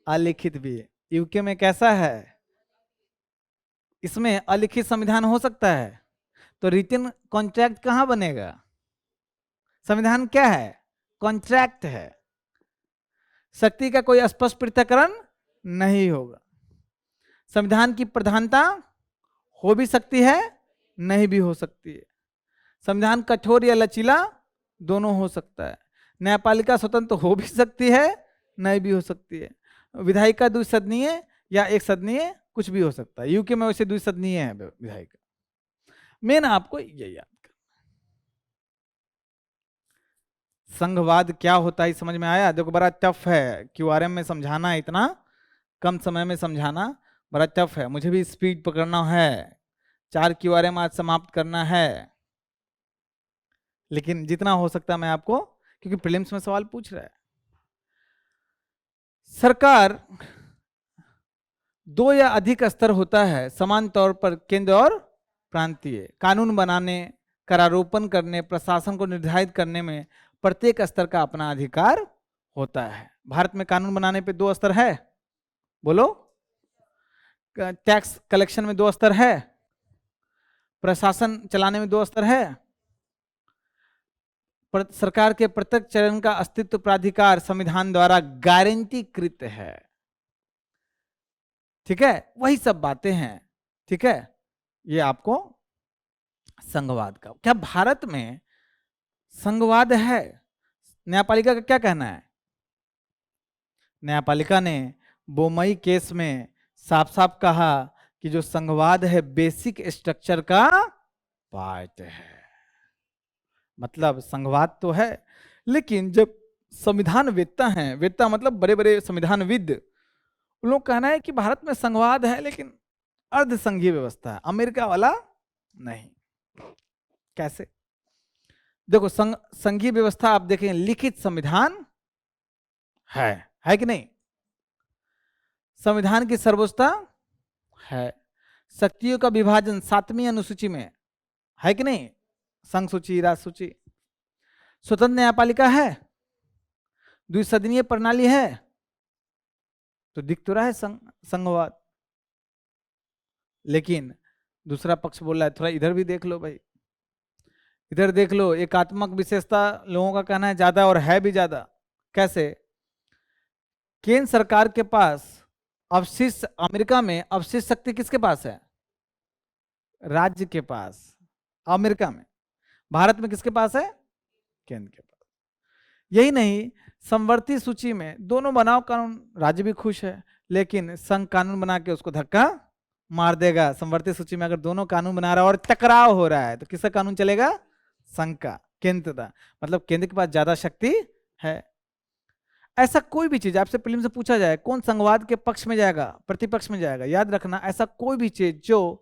अलिखित भी। यूके में कैसा है, इसमें अलिखित संविधान हो सकता है। तो रिटन कॉन्ट्रैक्ट कहां बनेगा, संविधान क्या है, कॉन्ट्रैक्ट है। शक्ति का कोई स्पष्ट पृथक्करण नहीं होगा। संविधान की प्रधानता हो भी सकती है, नहीं भी हो सकती है। संविधान कठोर या लचीला दोनों हो सकता है। न्यायपालिका स्वतंत्र हो भी सकती है, नहीं भी हो सकती है। विधायिका द्विसदनीय या एक सदनीय कुछ भी हो सकता है। यूके में वैसे द्विसदनीय है विधायिका। मेन आपको ये याद करना। संघवाद क्या होता है समझ में आया। देखो बड़ा टफ है क्यूआरएम में समझाना, इतना कम समय में समझाना बड़ा टफ है। मुझे भी स्पीड पकड़ना है, 4 क्यूआरएम आज समाप्त करना है, लेकिन जितना हो सकता है मैं आपको, क्योंकि प्रीलिम्स में सवाल पूछ रहा है। सरकार 2 या अधिक स्तर होता है, समान तौर पर केंद्र और प्रांतीय। कानून बनाने, करारोपण करने, प्रशासन को निर्धारित करने में प्रत्येक स्तर का अपना अधिकार होता है। भारत में कानून बनाने पे 2 स्तर है, बोलो। टैक्स कलेक्शन में 2 स्तर है, प्रशासन चलाने में 2 स्तर है। सरकार के प्रत्येक चरण का अस्तित्व प्राधिकार संविधान द्वारा गारंटीकृत है। ठीक है, वही सब बातें हैं। ठीक है, ये आपको संघवाद का, क्या भारत में संघवाद है। न्यायपालिका का क्या कहना है, न्यायपालिका ने बोमई केस में साफ साफ कहा कि जो संघवाद है बेसिक स्ट्रक्चर का पार्ट है। मतलब संघवाद तो है, लेकिन जब संविधान वेत्ता हैं, वेत्ता मतलब बड़े बड़े संविधानविद, उन लोग कहना है कि भारत में संघवाद है लेकिन अर्ध संघीय व्यवस्था है, अमेरिका वाला नहीं। कैसे, देखो संघीय व्यवस्था आप देखें, लिखित संविधान है कि नहीं, संविधान की सर्वोच्चता है, शक्तियों का विभाजन 7वीं अनुसूची में है कि नहीं, संघ सूची, राज सूची, स्वतंत्र न्यायपालिका है, द्विसदनीय प्रणाली है, तो दिख तो रहा है संघवाद। लेकिन दूसरा पक्ष बोल रहा है थोड़ा इधर भी देख लो भाई, इधर देख लो, एकात्मक विशेषता लोगों का कहना है ज्यादा और है भी ज्यादा। कैसे, केंद्र सरकार के पास अवशिष्ट, अमेरिका में अवशिष्ट शक्ति किसके पास है, राज्य के पास, अमेरिका में। भारत में किसके पास है, केंद्र के पास। यही नहीं, समवर्ती सूची में दोनों बनाओ कानून, राज्य भी खुश है, लेकिन संघ कानून बना के उसको धक्का मार देगा। समवर्ती सूची में अगर दोनों कानून बना रहा है और टकराव हो रहा है तो किसका कानून चलेगा, संघ का, केंद्र का। मतलब केंद्र के पास ज्यादा शक्ति है। ऐसा कोई भी चीज आपसे प्रीलिम्स से पूछा जाए, कौन संघवाद के पक्ष में जाएगा, प्रतिपक्ष में जाएगा, याद रखना ऐसा कोई भी चीज जो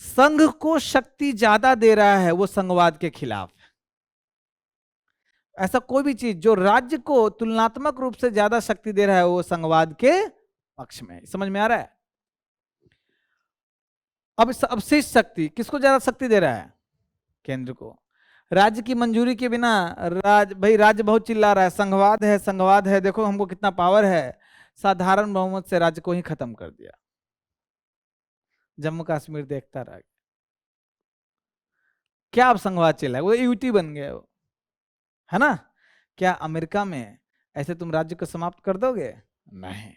संघ को शक्ति ज्यादा दे रहा है वो संघवाद के खिलाफ है। ऐसा कोई भी चीज जो राज्य को तुलनात्मक रूप से ज्यादा शक्ति दे रहा है वो संघवाद के पक्ष में। समझ में आ रहा है। अब अवशिष्ट शक्ति किसको ज्यादा शक्ति दे रहा है, केंद्र को। राज्य की मंजूरी के बिना राज्य बहुत चिल्ला रहा है, संघवाद है, संघवाद है, देखो हमको कितना पावर है, साधारण बहुमत से राज्य को ही खत्म कर दिया। जम्मू कश्मीर देखता रह गया, क्या अब संघवाद चिल्ला है, वो यूटी बन गया वो, है ना। क्या अमेरिका में ऐसे तुम राज्य को समाप्त कर दोगे, नहीं।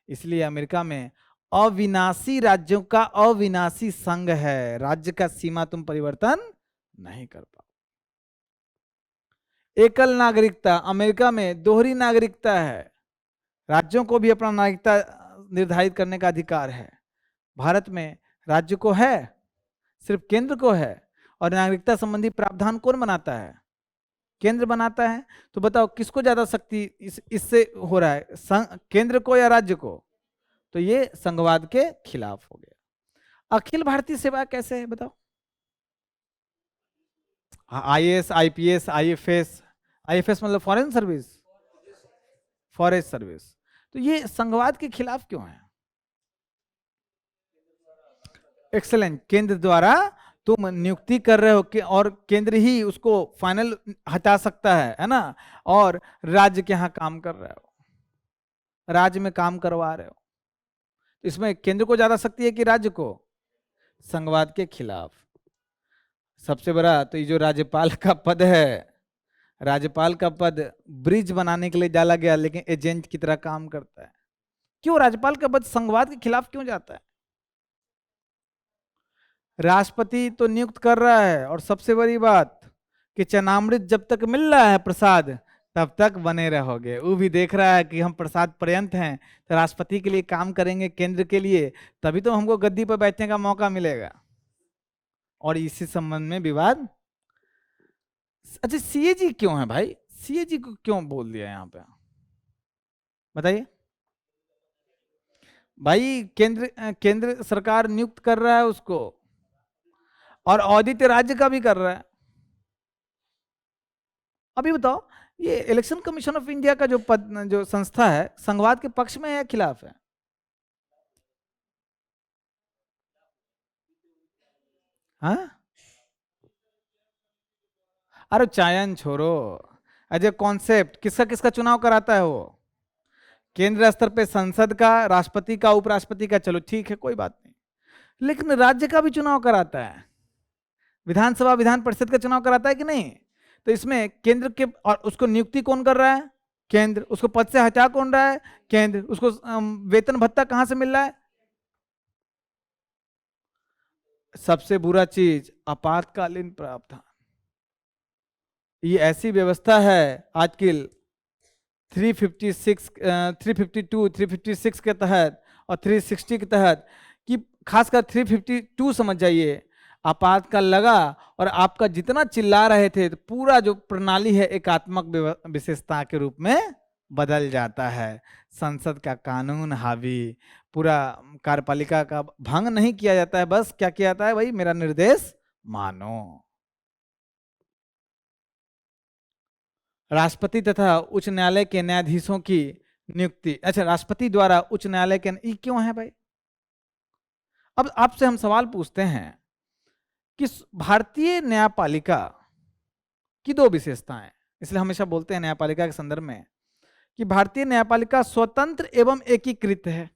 इसलिए अमेरिका में अविनाशी राज्यों का अविनाशी संघ है, राज्य का सीमा तुम परिवर्तन नहीं कर पाओ। एकल नागरिकता, अमेरिका में दोहरी नागरिकता है, राज्यों को भी अपना नागरिकता निर्धारित करने का अधिकार है। भारत में राज्य को है, सिर्फ केंद्र को है। और नागरिकता संबंधी प्रावधान कौन बनाता है? केंद्र बनाता है। तो बताओ किसको ज्यादा शक्ति इससे हो रहा है, केंद्र को या राज्य को? तो ये संघवाद के खिलाफ हो गया। अखिल भारतीय सेवा कैसे है बताओ? IAS, IPS, IFS. आईएफएस मतलब फॉरेन सर्विस, फॉरेस्ट सर्विस। तो ये संघवाद के खिलाफ क्यों है? एक्सेलेंट। केंद्र द्वारा तुम नियुक्ति कर रहे हो कि, और केंद्र ही उसको फाइनल हटा सकता है ना? और राज्य के यहाँ काम कर रहे हो, राज्य में काम करवा रहे हो, इसमें केंद्र को ज्यादा शक्ति है कि राज्य को? संघवाद के खिलाफ। सबसे बड़ा तो ये जो राज्यपाल का पद है, राज्यपाल का पद ब्रिज बनाने के लिए डाला गया, लेकिन एजेंट की तरह काम करता है। क्यों राज्यपाल का पद संघवाद के खिलाफ क्यों जाता है? राष्ट्रपति तो नियुक्त कर रहा है, और सबसे बड़ी बात कि चरणामृत जब तक मिल रहा है प्रसाद, तब तक बने रहोगे। वो भी देख रहा है कि हम प्रसाद पर्यंत हैं, तो राष्ट्रपति के लिए काम करेंगे, केंद्र के लिए, तभी तो हमको गद्दी पर बैठने का मौका मिलेगा। और इसी संबंध में विवाद। अच्छा, सीएजी क्यों है भाई? सीएजी को क्यों बोल दिया यहाँ पे, बताइए भाई? केंद्र सरकार नियुक्त कर रहा है उसको, और ऑडिट राज्य का भी कर रहा है। अभी बताओ, ये इलेक्शन कमीशन ऑफ इंडिया का जो पद, जो संस्था है, संघवाद के पक्ष में है या खिलाफ है? हाँ, अरे चयन छोड़ो, अजय कॉन्सेप्ट किसका किसका चुनाव कराता है वो? केंद्र स्तर पे संसद का, राष्ट्रपति का, उपराष्ट्रपति का, चलो ठीक है कोई बात नहीं, लेकिन राज्य का भी चुनाव कराता है, विधानसभा विधान परिषद का चुनाव कराता है कि नहीं? तो इसमें केंद्र के, और उसको नियुक्ति कौन कर रहा है? केंद्र। उसको पद से हटा कौन रहा है? केंद्र। उसको वेतन भत्ता कहां से मिल रहा है? सबसे बुरा चीज आपातकालीन प्रावधान। ये ऐसी व्यवस्था है आजकल 356, 352, 356 के तहत और 360 के तहत, कि खासकर 352 समझ जाइए, आपातकाल लगा और आपका जितना चिल्ला रहे थे, तो पूरा जो प्रणाली है एकात्मक विशेषता के रूप में बदल जाता है। संसद का कानून हावी, पूरा कार्यपालिका का भंग नहीं किया जाता है, बस क्या किया जाता है भाई, मेरा निर्देश मानो। राष्ट्रपति तथा उच्च न्यायालय के न्यायाधीशों की नियुक्ति, अच्छा राष्ट्रपति द्वारा उच्च न्यायालय के, ये क्यों है भाई? अब आपसे हम सवाल पूछते हैं कि भारतीय न्यायपालिका की दो विशेषताएं, इसलिए हमेशा बोलते हैं न्यायपालिका के संदर्भ में कि भारतीय न्यायपालिका स्वतंत्र एवं एकीकृत है।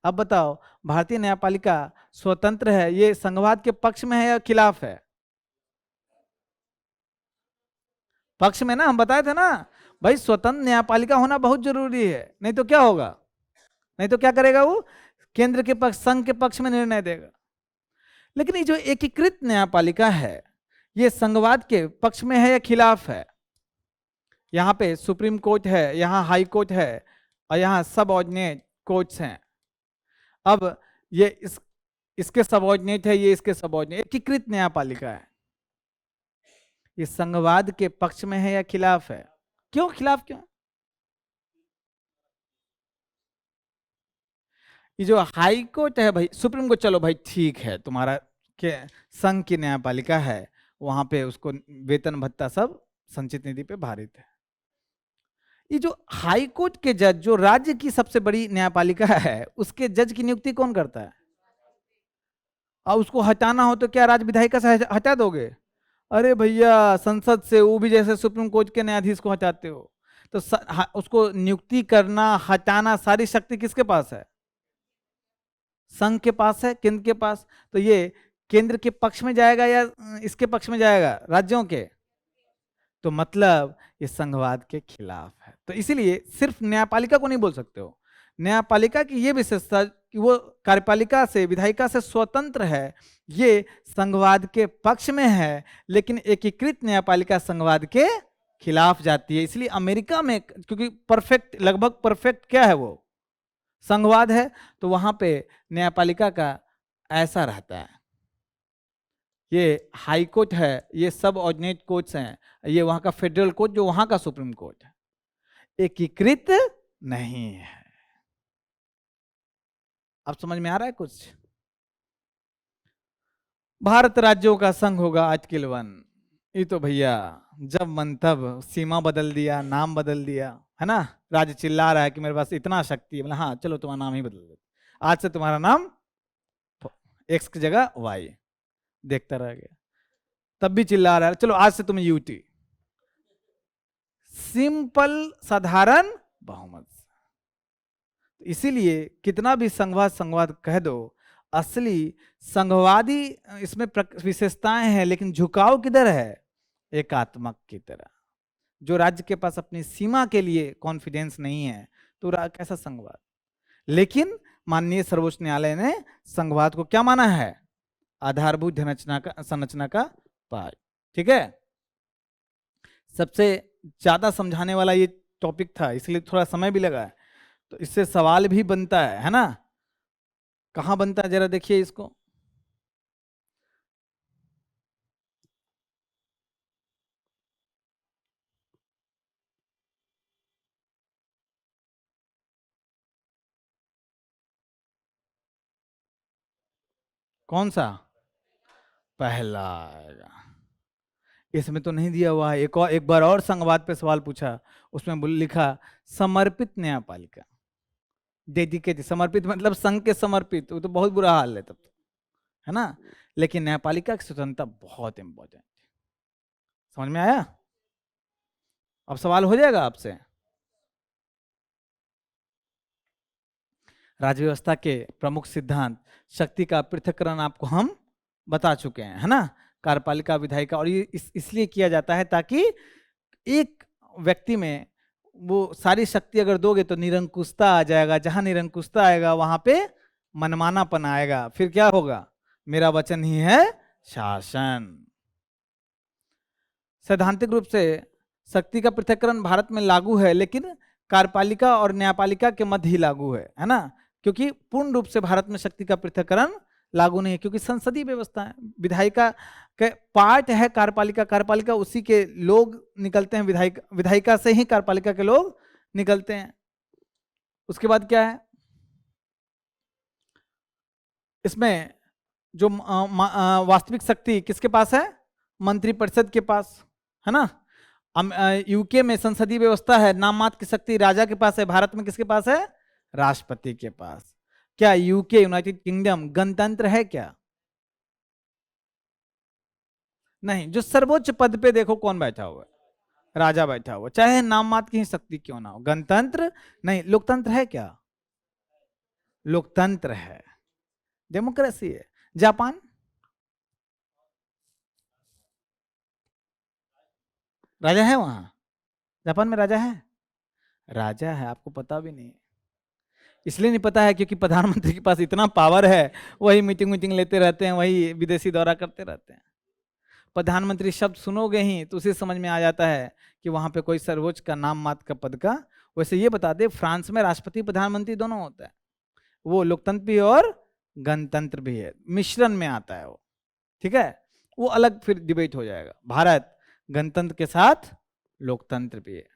अब बताओ, भारतीय न्यायपालिका स्वतंत्र है, ये संघवाद के पक्ष में है या खिलाफ है? पक्ष में ना, हम बताए थे ना भाई, स्वतंत्र न्यायपालिका होना बहुत जरूरी है, नहीं तो क्या होगा, नहीं तो क्या करेगा वो? केंद्र के पक्ष, संघ के पक्ष में निर्णय देगा। लेकिन ये जो एकीकृत न्यायपालिका है, ये संघवाद के पक्ष में है या खिलाफ है? यहाँ पे सुप्रीम कोर्ट है, यहाँ हाई कोर्ट है, और यहाँ सब ऑर्डिनेट कोर्ट्स हैं। अब ये इसके सबऑर्डिनेट है, ये इसके सबऑर्डिनेट, एकीकृत न्यायपालिका है। ये संघवाद के पक्ष में है या खिलाफ है? क्यों खिलाफ, क्यों? ये जो हाई कोर्ट है भाई, सुप्रीम कोर्ट, चलो भाई ठीक है, तुम्हारा के संघ की न्यायपालिका है, वहां पे उसको वेतन भत्ता सब संचित निधि पे भारित है। ये जो हाई कोर्ट के जज, जो राज्य की सबसे बड़ी न्यायपालिका है, उसके जज की नियुक्ति कौन करता है? और उसको हटाना हो तो क्या राज्य विधायिका से हटा दोगे? अरे भैया, संसद से, वो भी जैसे सुप्रीम कोर्ट के न्यायाधीश को हटाते हो, तो उसको नियुक्ति करना, हटाना, सारी शक्ति किसके पास है? संघ के पास है, केंद्र के पास। तो ये केंद्र के पक्ष में जाएगा या इसके पक्ष में जाएगा, राज्यों के? तो मतलब ये संघवाद के खिलाफ है। तो इसीलिए सिर्फ न्यायपालिका को नहीं बोल सकते हो, न्यायपालिका की ये विशेषता कि वो कार्यपालिका से, विधायिका से स्वतंत्र है, ये संघवाद के पक्ष में है, लेकिन एकीकृत न्यायपालिका संघवाद के खिलाफ जाती है। इसलिए अमेरिका में, क्योंकि परफेक्ट, लगभग परफेक्ट क्या है वो, संघवाद है, तो वहां पे न्यायपालिका का ऐसा रहता है। ये हाई कोर्ट है, ये सब ऑर्डिनेट कोर्ट्स हैं, ये वहां का फेडरल कोर्ट जो वहां का सुप्रीम कोर्ट है, एकीकृत नहीं है। अब समझ में आ रहा है कुछ? भारत राज्यों का संघ होगा आर्टिकल 1। ये तो भैया जब मन तब सीमा बदल दिया, नाम बदल दिया, है ना। राज्य चिल्ला रहा है कि मेरे पास इतना शक्ति है, बोला हाँ चलो तुम्हारा नाम ही बदल दो, आज से तुम्हारा नाम एक्स की जगह वाई, देखता रह गया। तब भी चिल्ला रहा है चलो आज से तुम यूटी, सिंपल साधारण बहुमत। इसीलिए कितना भी संघवाद संघवाद कह दो, असली संघवादी इसमें विशेषताएं हैं, लेकिन झुकाव किधर है? एकात्मक की तरह। जो राज्य के पास अपनी सीमा के लिए कॉन्फिडेंस नहीं है तो कैसा संघवाद? लेकिन माननीय सर्वोच्च न्यायालय ने संघवाद को क्या माना है? आधारभूत संरचना का पार्ट। ठीक है, सबसे ज्यादा समझाने वाला ये टॉपिक था, इसलिए थोड़ा समय भी लगा है। तो इससे सवाल भी बनता है ना। कहां बनता है जरा देखिए इसको। कौन सा? पहला आएगा। इसमें तो नहीं दिया हुआ है। एक बार और संघवाद पे सवाल पूछा, उसमें लिखा समर्पित न्यायपालिका, डेडिकेटेड। समर्पित मतलब संघ के समर्पित, वो तो बहुत बुरा हाल है तब तो, है ना। लेकिन न्यायपालिका की स्वतंत्रता बहुत इंपॉर्टेंट है। समझ में आया? अब सवाल हो जाएगा आपसे। राज्य व्यवस्था के प्रमुख सिद्धांत, शक्ति का पृथक्करण आपको हम बता चुके हैं, है ना। कार्यपालिका विधायिका, और ये इसलिए किया जाता है ताकि एक व्यक्ति में वो सारी शक्ति अगर दोगे तो निरंकुशता आ जाएगा, जहां निरंकुशता आएगा वहां पे मनमानापन आएगा, फिर क्या होगा? मेरा वचन ही है शासन। सैद्धांतिक रूप से शक्ति का पृथक्करण भारत में लागू है, लेकिन कार्यपालिका और न्यायपालिका के मध्य ही लागू है ना। क्योंकि पूर्ण रूप से भारत में शक्ति का पृथक्करण लागू नहीं है, क्योंकि संसदीय व्यवस्था है। विधायिका के पार्ट है कार्यपालिका, कार्यपालिका उसी के लोग निकलते हैं, विधायिका विधायिका से ही कार्यपालिका के लोग निकलते हैं। उसके बाद क्या है इसमें? जो वास्तविक शक्ति किसके पास है? मंत्रिपरिषद के पास, है ना। यूके में संसदीय व्यवस्था है, नाम मात्र की शक्ति राजा के पास है। भारत में किसके पास है? राष्ट्रपति के पास। क्या यूके यूनाइटेड किंगडम गणतंत्र है क्या? नहीं। जो सर्वोच्च पद पे देखो कौन बैठा हुआ है? राजा बैठा हुआ, चाहे नाम मात्र की शक्ति क्यों ना हो। गणतंत्र नहीं। लोकतंत्र है क्या? लोकतंत्र है, डेमोक्रेसी है। जापान, राजा है वहां? जापान में राजा है? राजा है, आपको पता भी नहीं। इसलिए नहीं पता है क्योंकि प्रधानमंत्री के पास इतना पावर है, वही मीटिंग मीटिंग लेते रहते हैं, वही विदेशी दौरा करते रहते हैं। प्रधानमंत्री शब्द सुनोगे ही तो उसे समझ में आ जाता है कि वहां पे कोई सर्वोच्च का नाम मात्र का पद का। वैसे ये बता दे, फ्रांस में राष्ट्रपति प्रधानमंत्री दोनों होता है, वो लोकतंत्र भी है और गणतंत्र भी है, मिश्रण में आता है वो। ठीक है, वो अलग फिर डिबेट हो जाएगा। भारत गणतंत्र के साथ लोकतंत्र भी है।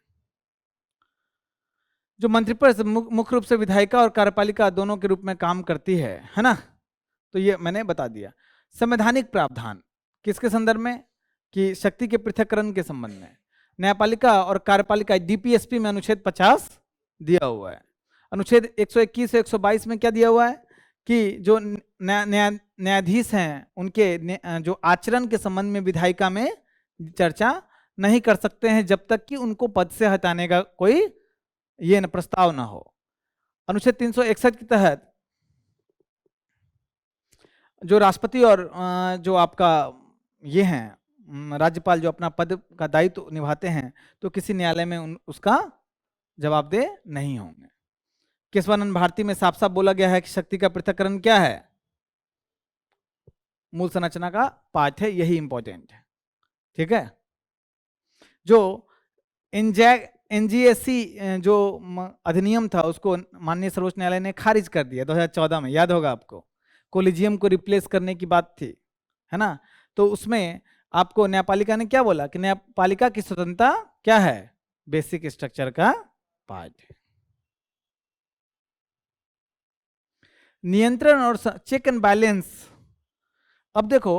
जो मंत्रिपरिषद मुख्य रूप से विधायिका और कार्यपालिका दोनों के रूप में काम करती है ना। तो ये मैंने बता दिया। संवैधानिक प्रावधान किसके संदर्भ में? कि शक्ति के पृथक्करण के संबंध में। न्यायपालिका और कार्यपालिका डीपीएसपी में अनुच्छेद 50 दिया हुआ है। अनुच्छेद 121 से 122 में क्या दिया हुआ है? कि जो न्यायाधीश हैं उनके जो आचरण के संबंध में विधायिका में चर्चा नहीं कर सकते हैं जब तक कि उनको पद से हटाने का कोई ये प्रस्ताव ना हो। अनुच्छेद 361 के तहत जो राष्ट्रपति और जो आपका ये हैं राज्यपाल जो अपना पद का दायित्व निभाते हैं, तो किसी न्यायालय में उसका जवाबदेह नहीं होंगे। केशवानंद भारती में साफ साफ बोला गया है कि शक्ति का पृथक्करण क्या है? मूल संरचना का पार्ट है, यही इंपॉर्टेंट है। ठीक है, जो एनजीएससी जो अधिनियम था उसको माननीय सर्वोच्च न्यायालय ने खारिज कर दिया 2014 में, याद होगा आपको। कोलिजियम को रिप्लेस करने की बात थी, है ना। तो उसमें आपको न्यायपालिका ने क्या बोला कि न्यायपालिका की स्वतंत्रता क्या है, बेसिक स्ट्रक्चर का पार्ट है। नियंत्रण और चेक एंड बैलेंस, अब देखो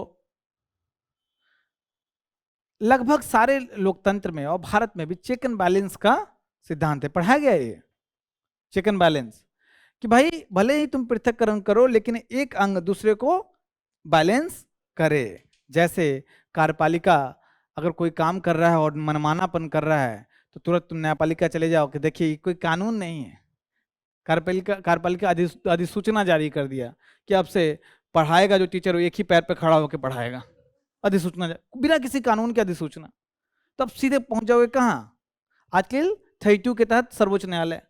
लगभग सारे लोकतंत्र में और भारत में भी चेक एंड बैलेंस का सिद्धांत है, पढ़ाया गया ये चेक एंड बैलेंस, कि भाई भले ही तुम पृथककरण करो लेकिन एक अंग दूसरे को बैलेंस करे। जैसे कार्यपालिका अगर कोई काम कर रहा है और मनमानापन कर रहा है तो तुरंत तुम न्यायपालिका चले जाओ कि देखिए कोई कानून नहीं है, कार्यपालिका अधिसूचना जारी कर दिया कि अब से पढ़ाएगा जो टीचर वो एक ही पैर पे खड़ा होकर पढ़ाएगा, अधिसूचना बिना किसी कानून की अधिसूचना, तब सीधे पहुंच जाओगे कहाँ, आर्टिकल 32 के तहत सर्वोच्च न्यायालय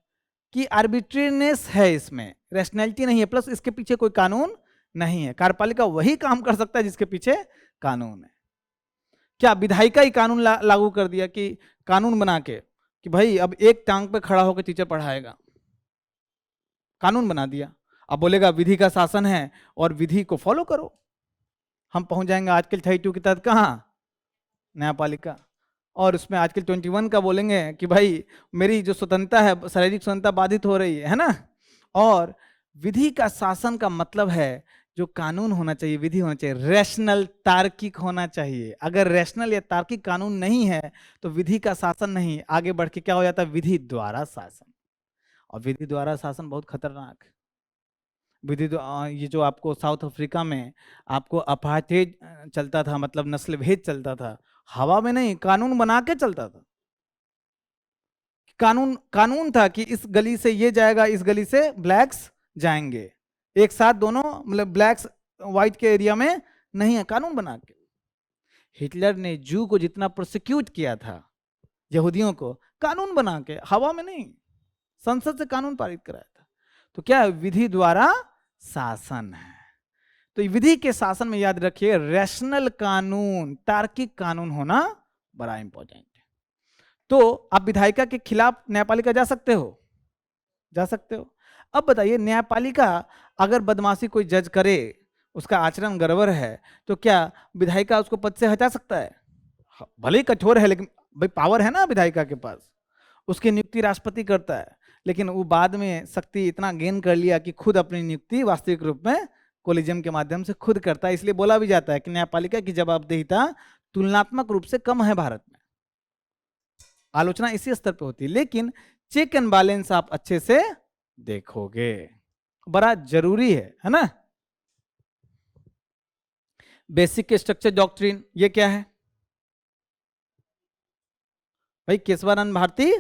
की आर्बिट्रीनेस है, इसमें रैशनैलिटी नहीं है, प्लस इसके पीछे कोई कानून नहीं है। कार्यपालिका वही काम कर सकता है जिसके पीछे कानून है। क्या विधायिका ही कानून लागू कर दिया कि कानून बना के कि भाई अब एक टांग पे खड़ा होकर टीचर पढ़ाएगा, कानून बना दिया, अब बोलेगा विधि का शासन है और विधि को फॉलो करो। हम पहुंच जाएंगे आर्टिकल 32 के तहत कहाँ, न्यायपालिका, और उसमें आर्टिकल 21 का बोलेंगे कि भाई मेरी जो स्वतंत्रता है, शारीरिक स्वतंत्रता बाधित हो रही है ना। और विधि का शासन का मतलब है जो कानून होना चाहिए, विधि होना चाहिए रैशनल, तार्किक होना चाहिए। अगर रैशनल या तार्किक कानून नहीं है तो विधि का शासन नहीं, आगे बढ़ के क्या हो जाता है, विधि द्वारा शासन। और विधि द्वारा शासन बहुत खतरनाक है। विधि ये जो आपको साउथ अफ्रीका में आपको अपार्थाइड चलता था, मतलब नस्ल भेद चलता था, हवा में नहीं, कानून बना के चलता था। कानून था कि इस गली से ये जाएगा, इस गली से ब्लैक्स जाएंगे, एक साथ दोनों, मतलब ब्लैक्स व्हाइट के एरिया में नहीं है, कानून बना के। हिटलर ने जू को जितना प्रोसिक्यूट किया था, यहूदियों को, कानून बना के, हवा में नहीं, संसद से कानून पारित कराया था। तो क्या विधि द्वारा शासन है। तो विधि के शासन में याद रखिए रैशनल कानून, तार्किक कानून होना बड़ा इंपॉर्टेंट है। तो आप विधायिका के खिलाफ न्यायपालिका जा सकते हो, जा सकते हो। अब बताइए न्यायपालिका अगर बदमाशी कोई जज करे, उसका आचरण गड़बड़ है, तो क्या विधायिका उसको पद से हटा सकता है, भले ही कठोर है लेकिन भाई पावर है ना विधायिका के पास, उसकी नियुक्ति राष्ट्रपति करता है, लेकिन वो बाद में शक्ति इतना गेन कर लिया कि खुद अपनी नियुक्ति वास्तविक रूप में कोलिजियम के माध्यम से खुद करता है। इसलिए बोला भी जाता है कि न्यायपालिका की जवाबदेहिता तुलनात्मक रूप से कम है भारत में, आलोचना इसी स्तर पे होती है। लेकिन चेक एंड बैलेंस आप अच्छे से देखोगे, बड़ा जरूरी है ना। बेसिक स्ट्रक्चर डॉक्ट्रिन ये क्या है भाई, केशवानंद भारती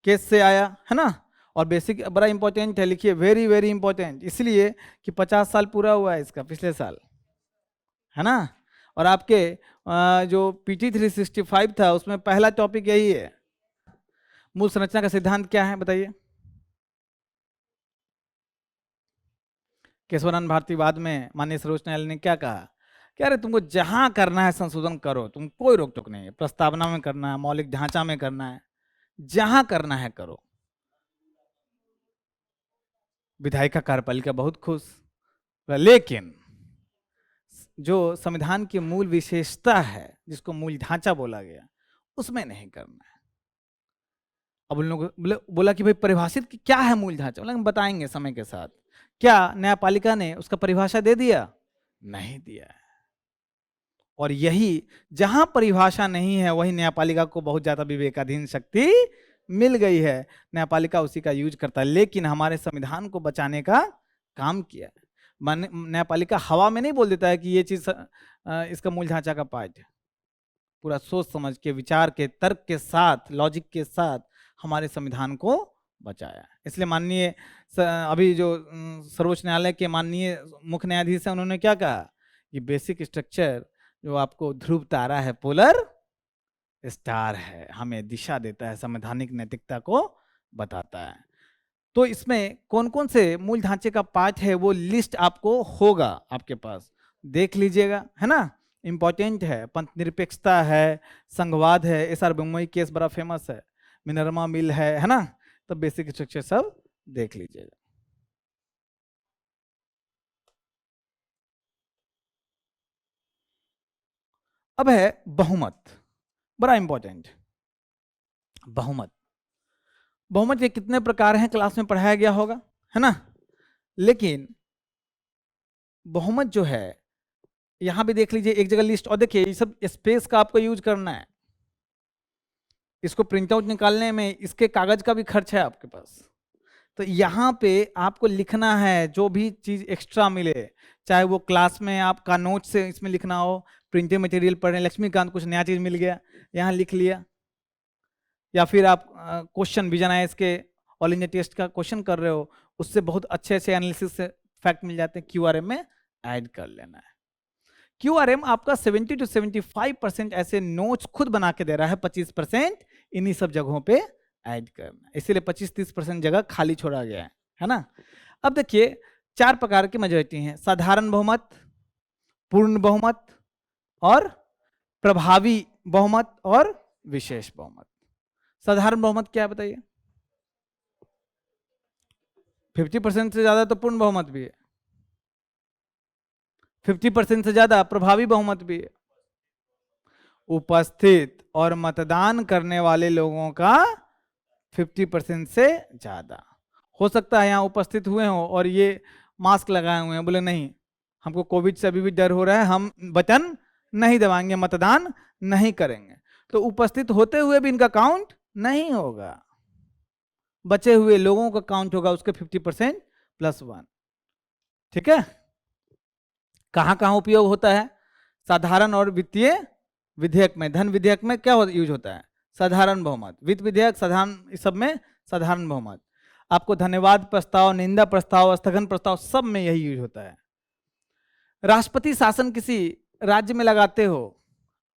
केस से आया है ना। और बेसिक बड़ा इंपॉर्टेंट है, लिखिए वेरी वेरी इंपॉर्टेंट, इसलिए कि 50 साल पूरा हुआ है इसका पिछले साल, है ना। और आपके जो PT 365 था उसमें पहला टॉपिक यही है। मूल संरचना का सिद्धांत क्या है बताइए। केशवानंद भारती बाद में माननीय सर्वोच्च न्यायालय ने क्या कहा कि अरे तुमको जहां करना है संशोधन करो, तुम कोई रोक टोक नहीं है, प्रस्तावना में करना है, मौलिक ढांचा में करना है, जहां करना है करो। विधायिका कार्यपालिका बहुत खुश, लेकिन जो संविधान की मूल विशेषता है जिसको मूल ढांचा बोला गया उसमें नहीं करना है। अब उन लोगों बोला कि भाई परिभाषित क्या है मूल ढांचा, बोला बताएंगे समय के साथ। क्या न्यायपालिका ने उसका परिभाषा दे दिया, नहीं दिया है। और यही जहां परिभाषा नहीं है वही न्यायपालिका को बहुत ज्यादा विवेकाधीन शक्ति मिल गई है, न्यायपालिका उसी का यूज करता है। लेकिन हमारे संविधान को बचाने का काम किया है। न्यायपालिका हवा में नहीं बोल देता है कि ये चीज इसका मूल ढांचा का पार्ट है, पूरा सोच समझ के, विचार के, तर्क के साथ, लॉजिक के साथ हमारे संविधान को बचाया। इसलिए माननीय अभी जो सर्वोच्च न्यायालय के माननीय मुख्य न्यायाधीश है, उन्होंने क्या कहा कि बेसिक स्ट्रक्चर जो आपको ध्रुव तारा है, पोलर स्टार है, हमें दिशा देता है, संवैधानिक नैतिकता को बताता है। तो इसमें कौन कौन से मूल ढांचे का पार्ट है वो लिस्ट आपको होगा आपके पास, देख लीजिएगा, है ना। इंपॉर्टेंट है, पंथ निरपेक्षता है, संघवाद है, SR बम्बई केस बड़ा फेमस है, मिनर्वा मिल है ना। तो बेसिक स्ट्रक्चर सब देख लीजिएगा। अब है बहुमत, बड़ा इंपॉर्टेंट। बहुमत, बहुमत के कितने प्रकार हैं क्लास में पढ़ाया गया होगा, है ना। लेकिन बहुमत जो है यहां भी देख लीजिए एक जगह लिस्ट, और देखिए ये सब स्पेस का आपको यूज करना है। इसको प्रिंट आउट निकालने में इसके कागज का भी खर्च है आपके पास। तो यहाँ पे आपको लिखना है जो भी चीज एक्स्ट्रा मिले, चाहे वो क्लास में आपका नोट से इसमें लिखना हो, प्रिंटेड मटेरियल पढ़े लक्ष्मीकांत कुछ नया चीज मिल गया यहाँ लिख लिया, या फिर आप क्वेश्चन विजन आईएएस के ऑल इंडिया टेस्ट का क्वेश्चन कर रहे हो, उससे बहुत अच्छे अच्छे एनालिसिस से फैक्ट मिल जाते हैं, क्यूआरएम में ऐड कर लेना है। क्यूआरएम आपका 70 to 75% ऐसे नोट्स खुद बना के दे रहा है, 25% इन्हीं सब जगहों पे ऐड करना, इसीलिए 25-30% जगह खाली छोड़ा गया है ना। अब देखिए 4 प्रकार की मेजॉरिटी हैं, साधारण बहुमत, पूर्ण बहुमत और प्रभावी बहुमत और विशेष बहुमत। साधारण बहुमत क्या है बताइए? 50% से ज्यादा तो पूर्ण बहुमत भी है, 50% से ज्यादा प्रभावी बहुमत भी है। उपस्थित और मतदान करने वाले लोगों का 50% से ज्यादा। हो सकता है यहाँ उपस्थित हुए हो और ये मास्क लगाए हुए हैं, बोले नहीं हमको कोविड से अभी भी डर हो रहा है, हम बटन नहीं दबाएंगे, मतदान नहीं करेंगे, तो उपस्थित होते हुए भी इनका काउंट नहीं होगा, बचे हुए लोगों का काउंट होगा उसके 50% + 1। ठीक है। कहां कहां उपयोग होता है? साधारण और वित्तीय विधेयक में, धन विधेयक में क्या यूज होता है? साधारण बहुमत। वित्त विधेयक, साधारण, इस सब में साधारण बहुमत। आपको धन्यवाद प्रस्ताव, निंदा प्रस्ताव, स्थगन प्रस्ताव, सब में यही यूज होता है। राष्ट्रपति शासन किसी राज्य में लगाते हो,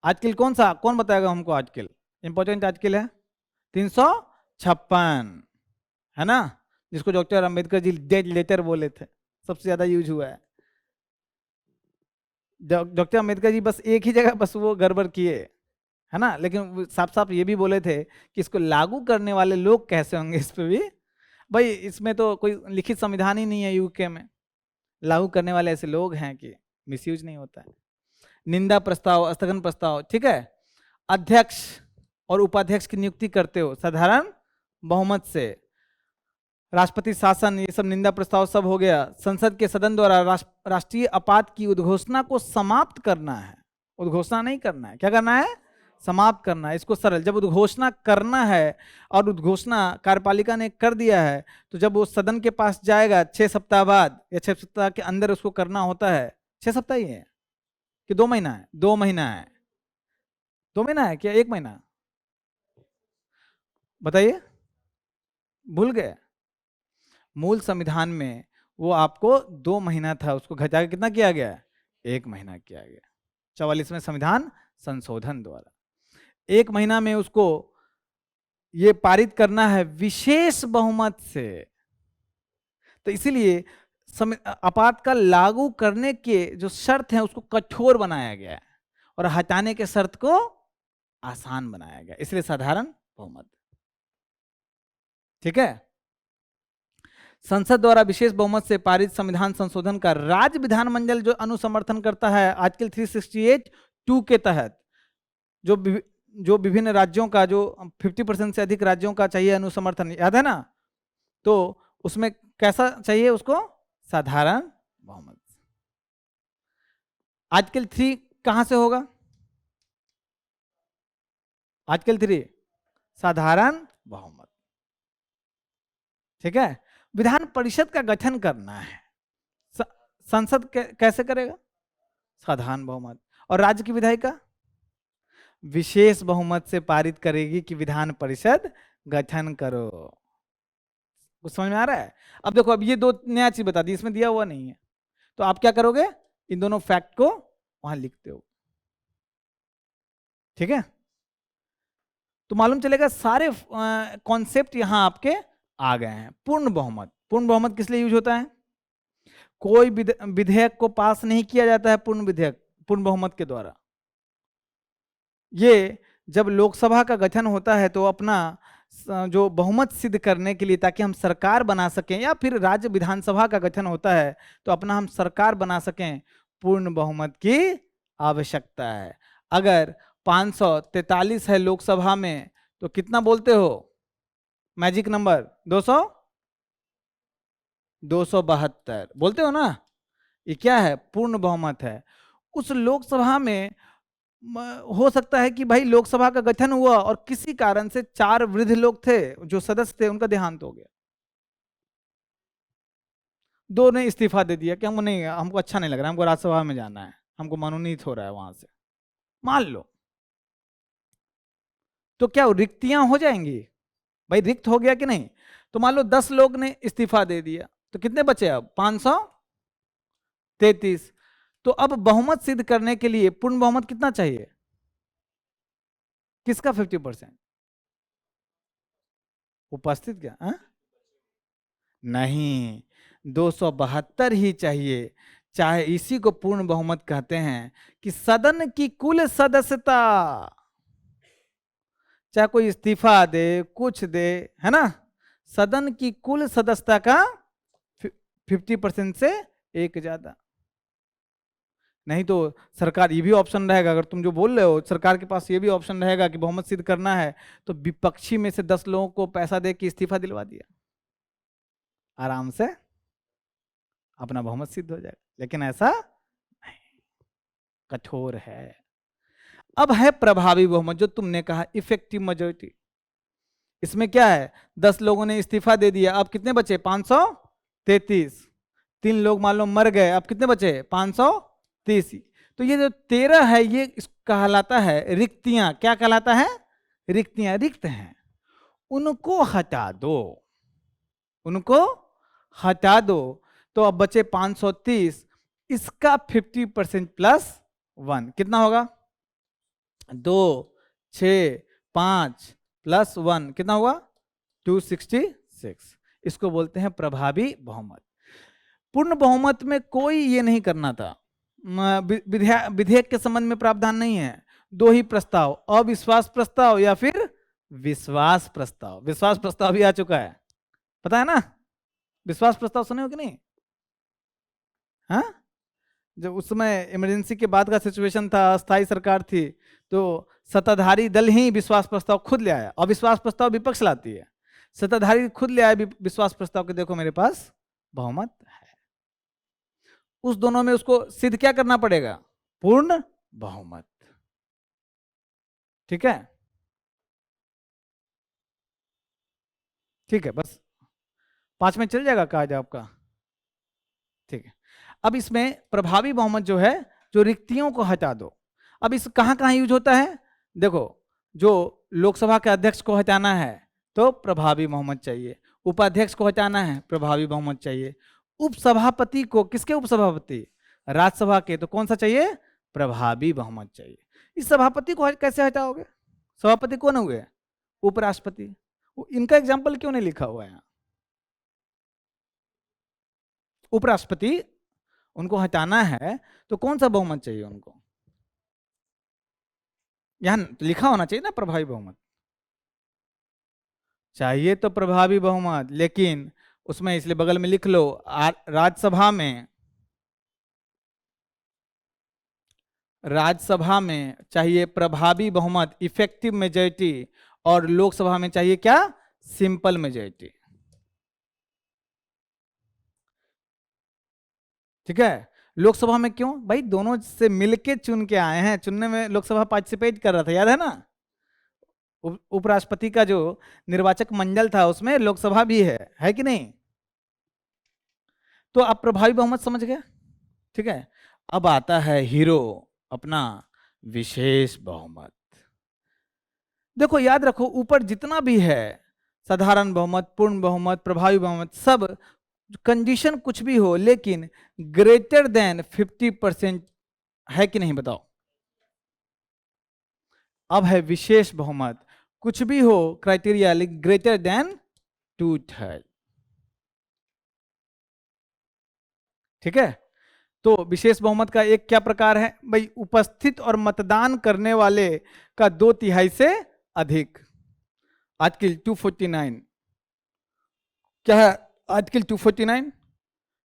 आर्टिकल कौन सा, कौन बताएगा हमको? आर्टिकल इंपॉर्टेंट आर्टिकल है 356, है ना, जिसको doctor Ambedkar ji dead letter बोले थे, सबसे ज्यादा यूज हुआ है। डॉक्टर अंबेडकर जी बस एक ही जगह बस वो गड़बड़ किए, है ना, लेकिन साफ साफ ये भी बोले थे कि इसको लागू करने वाले लोग कैसे होंगे, इस पे भी भाई, इसमें तो कोई लिखित संविधान ही नहीं है यूके में, लागू करने वाले ऐसे लोग हैं कि मिसयूज नहीं होता है। निंदा प्रस्ताव, स्थगन प्रस्ताव, ठीक है। अध्यक्ष और उपाध्यक्ष की नियुक्ति करते हो साधारण बहुमत से। राष्ट्रपति शासन, ये सब निंदा प्रस्ताव सब हो गया। संसद के सदन द्वारा राष्ट्रीय आपात की उद्घोषणा को समाप्त करना है, उद्घोषणा नहीं करना है, क्या करना है? समाप्त करना है। इसको सरल, जब उद्घोषणा करना है और उद्घोषणा कार्यपालिका ने कर दिया है, तो जब वो सदन के पास जाएगा 6 सप्ताह बाद या 6 सप्ताह के अंदर उसको करना होता है। 6 सप्ताह ही है कि 2 महीना है? 2 महीना है। 2 महीना है क्या 1 महीना? बताइए, भूल गए? मूल संविधान में वो आपको 2 महीना था, उसको घटा के कितना किया गया? 1 महीना किया गया 44वें संविधान संशोधन द्वारा। 1 महीना में उसको ये पारित करना है विशेष बहुमत से। तो इसीलिए आपातकाल लागू करने के जो शर्त हैं उसको कठोर बनाया गया है और हटाने के शर्त को आसान बनाया गया, इसलिए साधारण बहुमत। ठीक है। संसद द्वारा विशेष बहुमत से पारित संविधान संशोधन का राज्य विधानमंडल जो अनुसमर्थन करता है आर्टिकल 368(2) के तहत, जो विभिन्न राज्यों का, जो 50% से अधिक राज्यों का चाहिए अनुसमर्थन, याद है ना, तो उसमें कैसा चाहिए उसको? साधारण बहुमत। आर्टिकल 3 कहां से होगा? आर्टिकल 3 साधारण बहुमत। ठीक है। विधान परिषद का गठन करना है, संसद कैसे करेगा? साधारण बहुमत। और राज्य की विधायिका विशेष बहुमत से पारित करेगी कि विधान परिषद गठन करो। कुछ समझ में आ रहा है? अब देखो, अब ये 2 नया चीज बता दी, इसमें दिया हुआ नहीं है, तो आप क्या करोगे? इन दोनों फैक्ट को वहां लिखते हो। ठीक है। तो मालूम चलेगा सारे कॉन्सेप्ट यहां आपके आ गए हैं। पूर्ण बहुमत, पूर्ण बहुमत किस लिए यूज होता है? कोई विधेयक को पास नहीं किया जाता है पूर्ण बहुमत के द्वारा। ये जब लोकसभा का गठन होता है तो अपना जो बहुमत सिद्ध करने के लिए, ताकि हम सरकार बना सकें, या फिर राज्य विधानसभा का गठन होता है तो अपना हम सरकार बना सकें, पूर्ण बहुमत की आवश्यकता है। अगर 543 है लोकसभा में तो कितना बोलते हो? मैजिक नंबर 272 बोलते हो ना? ये क्या है? पूर्ण बहुमत है। उस लोकसभा में हो सकता है कि भाई लोकसभा का गठन हुआ और किसी कारण से 4 वृद्ध लोग थे जो सदस्य थे, उनका देहांत हो गया, 2 ने इस्तीफा दे दिया कि हमको नहीं, हमको अच्छा नहीं लग रहा, हमको राज्यसभा में जाना है, हमको मनोनीत हो रहा है वहां से, मान लो, तो क्या रिक्तियां हो जाएंगी? भाई रिक्त हो गया कि नहीं? तो मान लो 10 लोग ने इस्तीफा दे दिया, तो कितने बचे अब? 533। तो अब बहुमत सिद्ध करने के लिए पूर्ण बहुमत कितना चाहिए? किसका 50%? उपस्थित क्या? नहीं, 272 ही चाहिए। चाहे इसी को पूर्ण बहुमत कहते हैं कि सदन की कुल सदस्यता, चाहे कोई इस्तीफा दे, कुछ दे, है ना, सदन की कुल सदस्यता का 50% से एक ज्यादा। नहीं तो सरकार, ये भी ऑप्शन रहेगा, अगर तुम जो बोल रहे हो सरकार के पास ये भी ऑप्शन रहेगा कि बहुमत सिद्ध करना है तो विपक्षी में से 10 लोगों को पैसा दे के इस्तीफा दिलवा दिया, आराम से अपना बहुमत सिद्ध हो जाएगा। लेकिन ऐसा नहीं, कठोर है। अब है प्रभावी बहुमत, जो तुमने कहा इफेक्टिव मेजोरिटी। इसमें क्या है? 10 लोगों ने इस्तीफा दे दिया, अब कितने बचे? 533। 3 लोग मान लो मर गए, अब कितने बचे? 530। तो ये जो 13 है ये कहलाता है रिक्तियां। क्या कहलाता है? रिक्तियां, रिक्त हैं, उनको हटा दो, उनको हटा दो। तो अब बचे 530, इसका 50% प्लस 1 कितना होगा? 2, 6, 5 प्लस 1 कितना हुआ? 266। इसको बोलते हैं प्रभावी बहुमत। पूर्ण बहुमत में कोई ये नहीं करना था, विधेयक के संबंध में प्रावधान नहीं है। 2 ही प्रस्ताव, अविश्वास प्रस्ताव या फिर विश्वास प्रस्ताव। विश्वास प्रस्ताव भी आ चुका है, पता है ना? विश्वास प्रस्ताव सुने हो कि नहीं? हाँ, जब उस समय इमरजेंसी के बाद का सिचुएशन था, अस्थायी सरकार थी, तो सत्ताधारी दल ही विश्वास प्रस्ताव खुद ले आया। अविश्वास प्रस्ताव विपक्ष लाती है, सत्ताधारी खुद ले आया विश्वास प्रस्ताव के, देखो मेरे पास बहुमत है। उस दोनों में उसको सिद्ध क्या करना पड़ेगा? पूर्ण बहुमत। ठीक है, ठीक है, बस 5 में चल जाएगा काज आपका। ठीक है, अब इसमें प्रभावी बहुमत जो है, जो रिक्तियों को हटा दो। अब इस कहां कहां यूज होता है? देखो, जो लोकसभा के अध्यक्ष को हटाना है तो प्रभावी बहुमत चाहिए, उपाध्यक्ष को हटाना है प्रभावी बहुमत चाहिए, उपसभापति को, किसके उपसभापति? राज्यसभा के, तो कौन सा चाहिए? प्रभावी बहुमत चाहिए। इस सभापति को कैसे हटाओगे? सभापति कौन हुए? उपराष्ट्रपति। इनका एग्जाम्पल क्यों नहीं लिखा हुआ है यहाँ? उपराष्ट्रपति, उनको हटाना है तो कौन सा बहुमत चाहिए उनको? यहां लिखा होना चाहिए ना प्रभावी बहुमत। चाहिए तो प्रभावी बहुमत, लेकिन उसमें इसलिए बगल में लिख लो, राज्यसभा में चाहिए प्रभावी बहुमत, इफेक्टिव मेजोरिटी, और लोकसभा में चाहिए क्या? Simple majority. ठीक है, लोकसभा में क्यों भाई? दोनों से मिलके चुन के आए हैं, चुनने में लोकसभा पार्टिसिपेट कर रहा था, याद है ना? उपराष्ट्रपति का जो निर्वाचक मंडल था उसमें लोकसभा भी है कि नहीं? तो आप प्रभावी बहुमत समझ गए। ठीक है, अब आता है हीरो, अपना विशेष बहुमत। देखो याद रखो, ऊपर जितना भी है, साधारण बहुमत, पूर्ण बहुमत, प्रभावी बहुमत, सब कंडीशन कुछ भी हो, लेकिन ग्रेटर देन 50% है कि नहीं? बताओ। अब है विशेष बहुमत, कुछ भी हो क्राइटेरिया, लेकिन ग्रेटर देन 2/3। ठीक है, तो विशेष बहुमत का एक क्या प्रकार है भाई? उपस्थित और मतदान करने वाले का 2/3 से अधिक। आर्टिकल 249 क्या है? आर्टिकल 249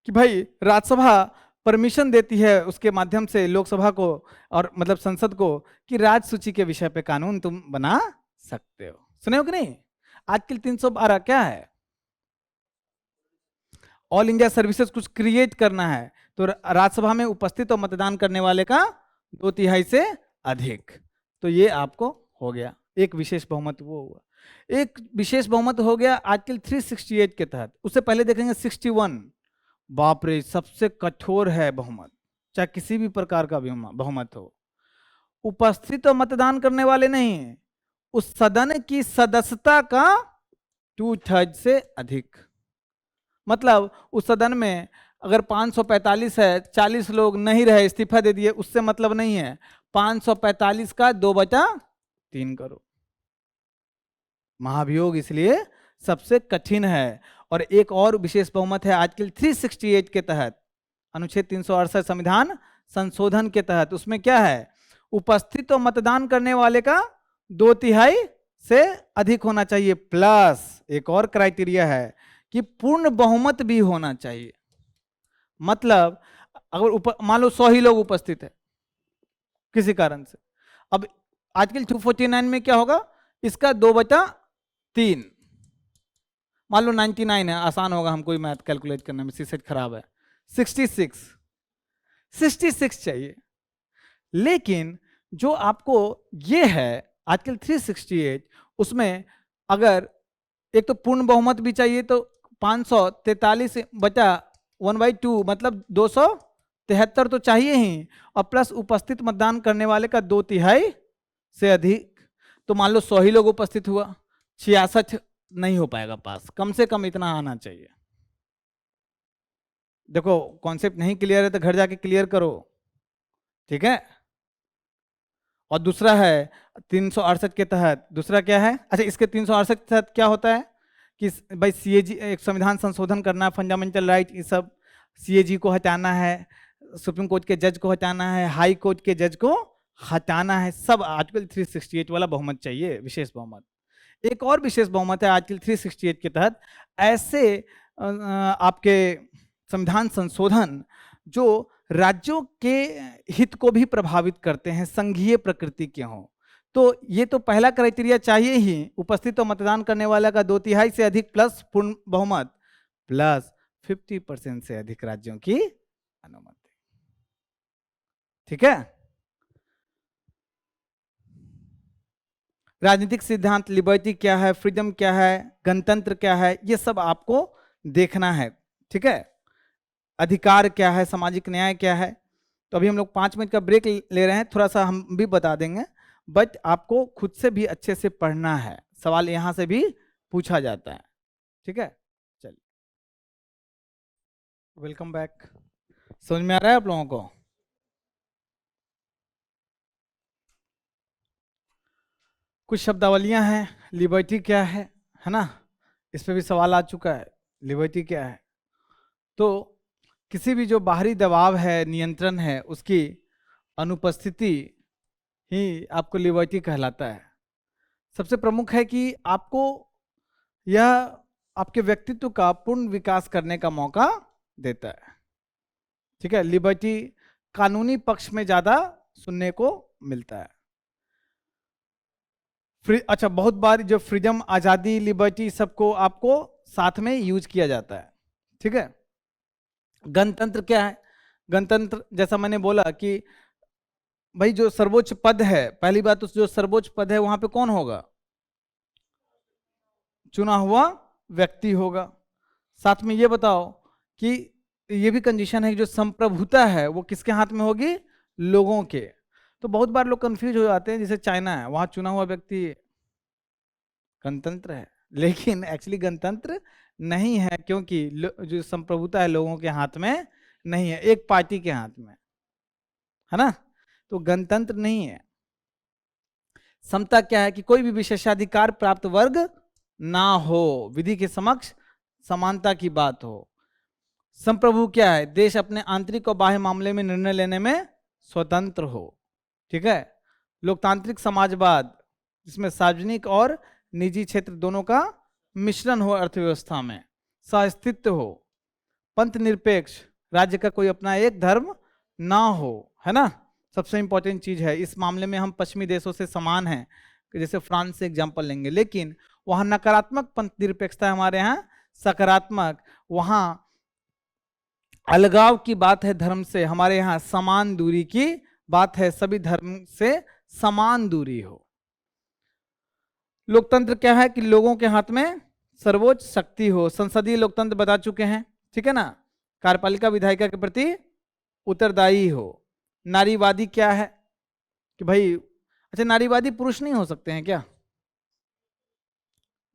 कि भाई राज्यसभा परमिशन देती है उसके माध्यम से लोकसभा को और मतलब संसद को कि राज्य सूची के विषय पे कानून तुम बना सकते हो। सुने हो कि नहीं? आर्टिकल 312 क्या है? ऑल इंडिया सर्विसेज कुछ क्रिएट करना है तो राज्यसभा में उपस्थित और मतदान करने वाले का 2/3 से अधिक, तो ये आपको हो गया एक विशेष बहुमत। वो हुआ एक विशेष बहुमत हो गया आर्टिकल 368 के तहत। उससे पहले देखेंगे 61। बाप रे, सबसे कठोर है बहुमत, चाहे किसी भी प्रकार का बहुमत हो। उपस्थित और मतदान करने वाले नहीं, उस सदन की सदस्यता का 2/3 से अधिक। मतलब उस सदन में अगर 545 है, 40 लोग नहीं रहे, इस्तीफा दे दिए, उससे मतलब नहीं है। 545 का 2/3 करो। महाभियोग इसलिए सबसे कठिन है। और एक और विशेष बहुमत है आर्टिकल 368 के तहत, अनुच्छेद 368 संविधान संशोधन के तहत। उसमें क्या है? उपस्थित और मतदान करने वाले का 2/3 से अधिक होना चाहिए, प्लस एक और क्राइटेरिया है कि पूर्ण बहुमत भी होना चाहिए। मतलब अगर मान लो 100 ही लोग उपस्थित है किसी कारण से, अब आर्टिकल 249 में क्या होगा? इसका 2/3। मान लो 99 है, आसान होगा हमको ही मैथ कैलकुलेट करने में, सीसेट खराब है। 66 चाहिए। लेकिन जो आपको ये है आर्टिकल 368, उसमें अगर एक तो पूर्ण बहुमत भी चाहिए, तो 543/1/2 मतलब 273 तो चाहिए ही, और प्लस उपस्थित मतदान करने वाले का 2/3 से अधिक। तो मान लो 100 ही लोग उपस्थित हुआ, 66 नहीं हो पाएगा पास, कम से कम इतना आना चाहिए। देखो कॉन्सेप्ट नहीं क्लियर है तो घर जाके क्लियर करो, ठीक है? और दूसरा है 368 के तहत, दूसरा क्या है? अच्छा, इसके 368 के तहत क्या होता है कि भाई सीएजी, एक संविधान संशोधन करना है, फंडामेंटल राइट, ये सब सीएजी को हटाना है, सुप्रीम कोर्ट के जज को हटाना है, हाई कोर्ट के जज को हटाना है, सब आर्टिकल 368 वाला बहुमत चाहिए, विशेष बहुमत। एक और विशेष बहुमत है आर्टिकल 368 के तहत, ऐसे आपके संविधान संशोधन जो राज्यों के हित को भी प्रभावित करते हैं, संघीय प्रकृति के हों, तो ये तो पहला क्राइटेरिया चाहिए ही, उपस्थित और मतदान करने वाला का 2/3 से अधिक प्लस पूर्ण बहुमत प्लस 50% से अधिक राज्यों की अनुमति। ठीक है? राजनीतिक सिद्धांत, लिबर्टी क्या है, फ्रीडम क्या है, गणतंत्र क्या है, ये सब आपको देखना है। ठीक है? अधिकार क्या है, सामाजिक न्याय क्या है। तो अभी हम लोग 5 मिनट का ब्रेक ले रहे हैं, थोड़ा सा हम भी बता देंगे, बट आपको खुद से भी अच्छे से पढ़ना है, सवाल यहां से भी पूछा जाता है। ठीक है? चलिए, वेलकम बैक। समझ में आ रहा है आप लोगों को? कुछ शब्दावलियां हैं, लिबर्टी क्या है ना? इस पे भी सवाल आ चुका है, लिबर्टी क्या है। तो किसी भी जो बाहरी दबाव है, नियंत्रण है, उसकी अनुपस्थिति ही आपको लिबर्टी कहलाता है। सबसे प्रमुख है कि आपको यह आपके व्यक्तित्व का पूर्ण विकास करने का मौका देता है। ठीक है? लिबर्टी कानूनी पक्ष में ज्यादा सुनने को मिलता है। अच्छा, बहुत बार जो फ्रीडम, आजादी, लिबर्टी, सबको आपको साथ में यूज किया जाता है। ठीक है? गणतंत्र क्या है? गणतंत्र जैसा मैंने बोला कि भाई जो सर्वोच्च पद है, पहली बात तो जो सर्वोच्च पद है वहां पे कौन होगा? चुना हुआ व्यक्ति होगा। साथ में ये बताओ कि ये भी कंडीशन है कि जो संप्रभुता है वो किसके हाथ में होगी? लोगों के। तो बहुत बार लोग कंफ्यूज हो जाते हैं, जैसे चाइना है, वहां चुना हुआ व्यक्ति गणतंत्र है, लेकिन एक्चुअली गणतंत्र नहीं है, क्योंकि जो संप्रभुता है लोगों के हाथ में नहीं है, एक पार्टी के हाथ में है ना? तो गणतंत्र नहीं है। समता क्या है? कि कोई भी विशेषाधिकार प्राप्त वर्ग ना हो, विधि के समक्ष समानता की बात हो। संप्रभु क्या है? देश अपने आंतरिक और बाह्य मामले में निर्णय लेने में स्वतंत्र हो। ठीक है? लोकतांत्रिक समाजवाद, जिसमें सार्वजनिक और निजी क्षेत्र दोनों का मिश्रण हो, अर्थव्यवस्था में सहअस्तित्व हो। पंथ निरपेक्ष राज्य का कोई अपना एक धर्म ना हो, है ना, सबसे इंपॉर्टेंट चीज है। इस मामले में हम पश्चिमी देशों से समान हैं, जैसे फ्रांस से एग्जांपल लेंगे, लेकिन वहां नकारात्मक पंथ निरपेक्षता है, हमारे यहाँ सकारात्मक। वहां अलगाव की बात है धर्म से, हमारे यहाँ समान दूरी की बात है, सभी धर्म से समान दूरी हो। लोकतंत्र क्या है कि लोगों के हाथ में सर्वोच्च शक्ति हो। संसदीय लोकतंत्र बता चुके हैं, ठीक है ना, कार्यपालिका विधायिका के प्रति उत्तरदायी हो। नारीवादी क्या है कि भाई, अच्छा नारीवादी पुरुष नहीं हो सकते हैं क्या?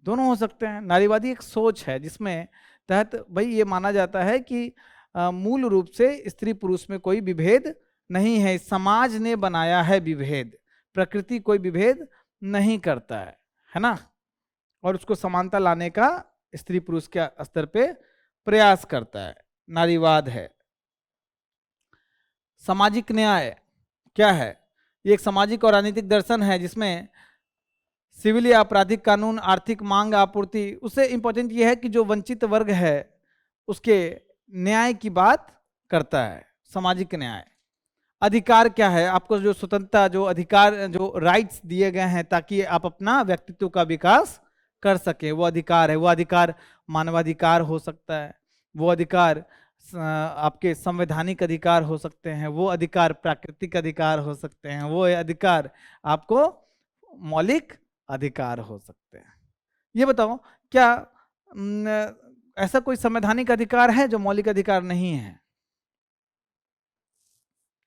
दोनों हो सकते हैं। नारीवादी एक सोच है जिसमें तहत भाई ये माना जाता है कि मूल रूप से स्त्री पुरुष में कोई विभेद नहीं है, समाज ने बनाया है विभेद, प्रकृति कोई विभेद नहीं करता है ना, और उसको समानता लाने का स्त्री पुरुष के स्तर पे प्रयास करता है, नारीवाद है। सामाजिक न्याय क्या है? ये एक सामाजिक और राजनीतिक दर्शन है जिसमें सिविल या आपराधिक कानून, आर्थिक मांग आपूर्ति, उससे इंपॉर्टेंट ये है कि जो वंचित वर्ग है उसके न्याय की बात करता है, सामाजिक न्याय। अधिकार क्या है? आपको जो स्वतंत्रता, जो अधिकार, जो राइट्स दिए गए हैं ताकि आप अपना व्यक्तित्व का विकास कर सके, वो अधिकार है। वो अधिकार मानवाधिकार हो सकता है, वो अधिकार आपके संवैधानिक अधिकार हो सकते हैं, वो अधिकार प्राकृतिक अधिकार हो सकते हैं, वो अधिकार आपको मौलिक अधिकार हो सकते हैं। ये बताओ क्या ऐसा कोई संवैधानिक अधिकार है जो मौलिक अधिकार नहीं है?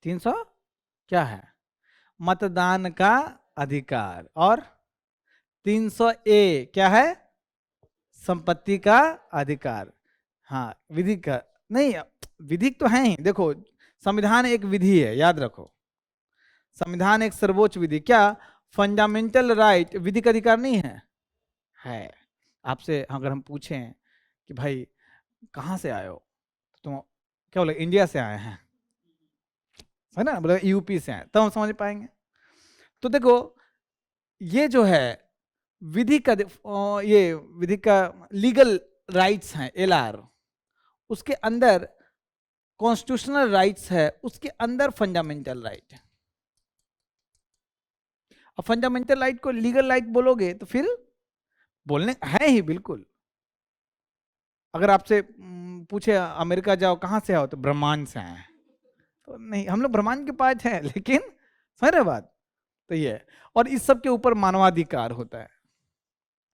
300 क्या है? मतदान का अधिकार। और 300A क्या है? संपत्ति का अधिकार। हाँ, विधि का नहीं, विधिक तो है ही। देखो, संविधान एक विधि है, याद रखो, संविधान एक सर्वोच्च विधि। क्या फंडामेंटल राइट विधिक अधिकार नहीं है? है। आपसे अगर हम पूछें कि भाई कहाँ से आए हो, तो तुम क्या बोले? इंडिया से आए हैं, है ना, बोले यूपी से आए, तब हम समझ पाएंगे। तो देखो, ये जो है विधि का, ये विधि का लीगल राइट्स हैं, LR, उसके अंदर कॉन्स्टिट्यूशनल राइट्स है, उसके अंदर फंडामेंटल राइट है। अब फंडामेंटल राइट को लीगल राइट बोलोगे तो फिर बोलने है ही बिल्कुल। अगर आपसे पूछे अमेरिका जाओ कहाँ से आओ, तो ब्रह्मांड से आए, तो नहीं, हम लोग ब्रह्मांड के पास हैं, लेकिन समझ रहे बात, तो ये है। और इस सब के ऊपर मानवाधिकार होता है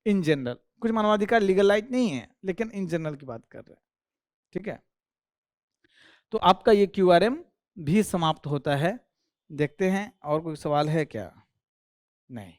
इन जनरल। कुछ मानवाधिकार लीगल राइट नहीं है, लेकिन इन जनरल की बात कर रहे हैं, ठीक है। तो आपका ये QRM भी समाप्त होता है। देखते हैं और कोई सवाल है क्या? नहीं।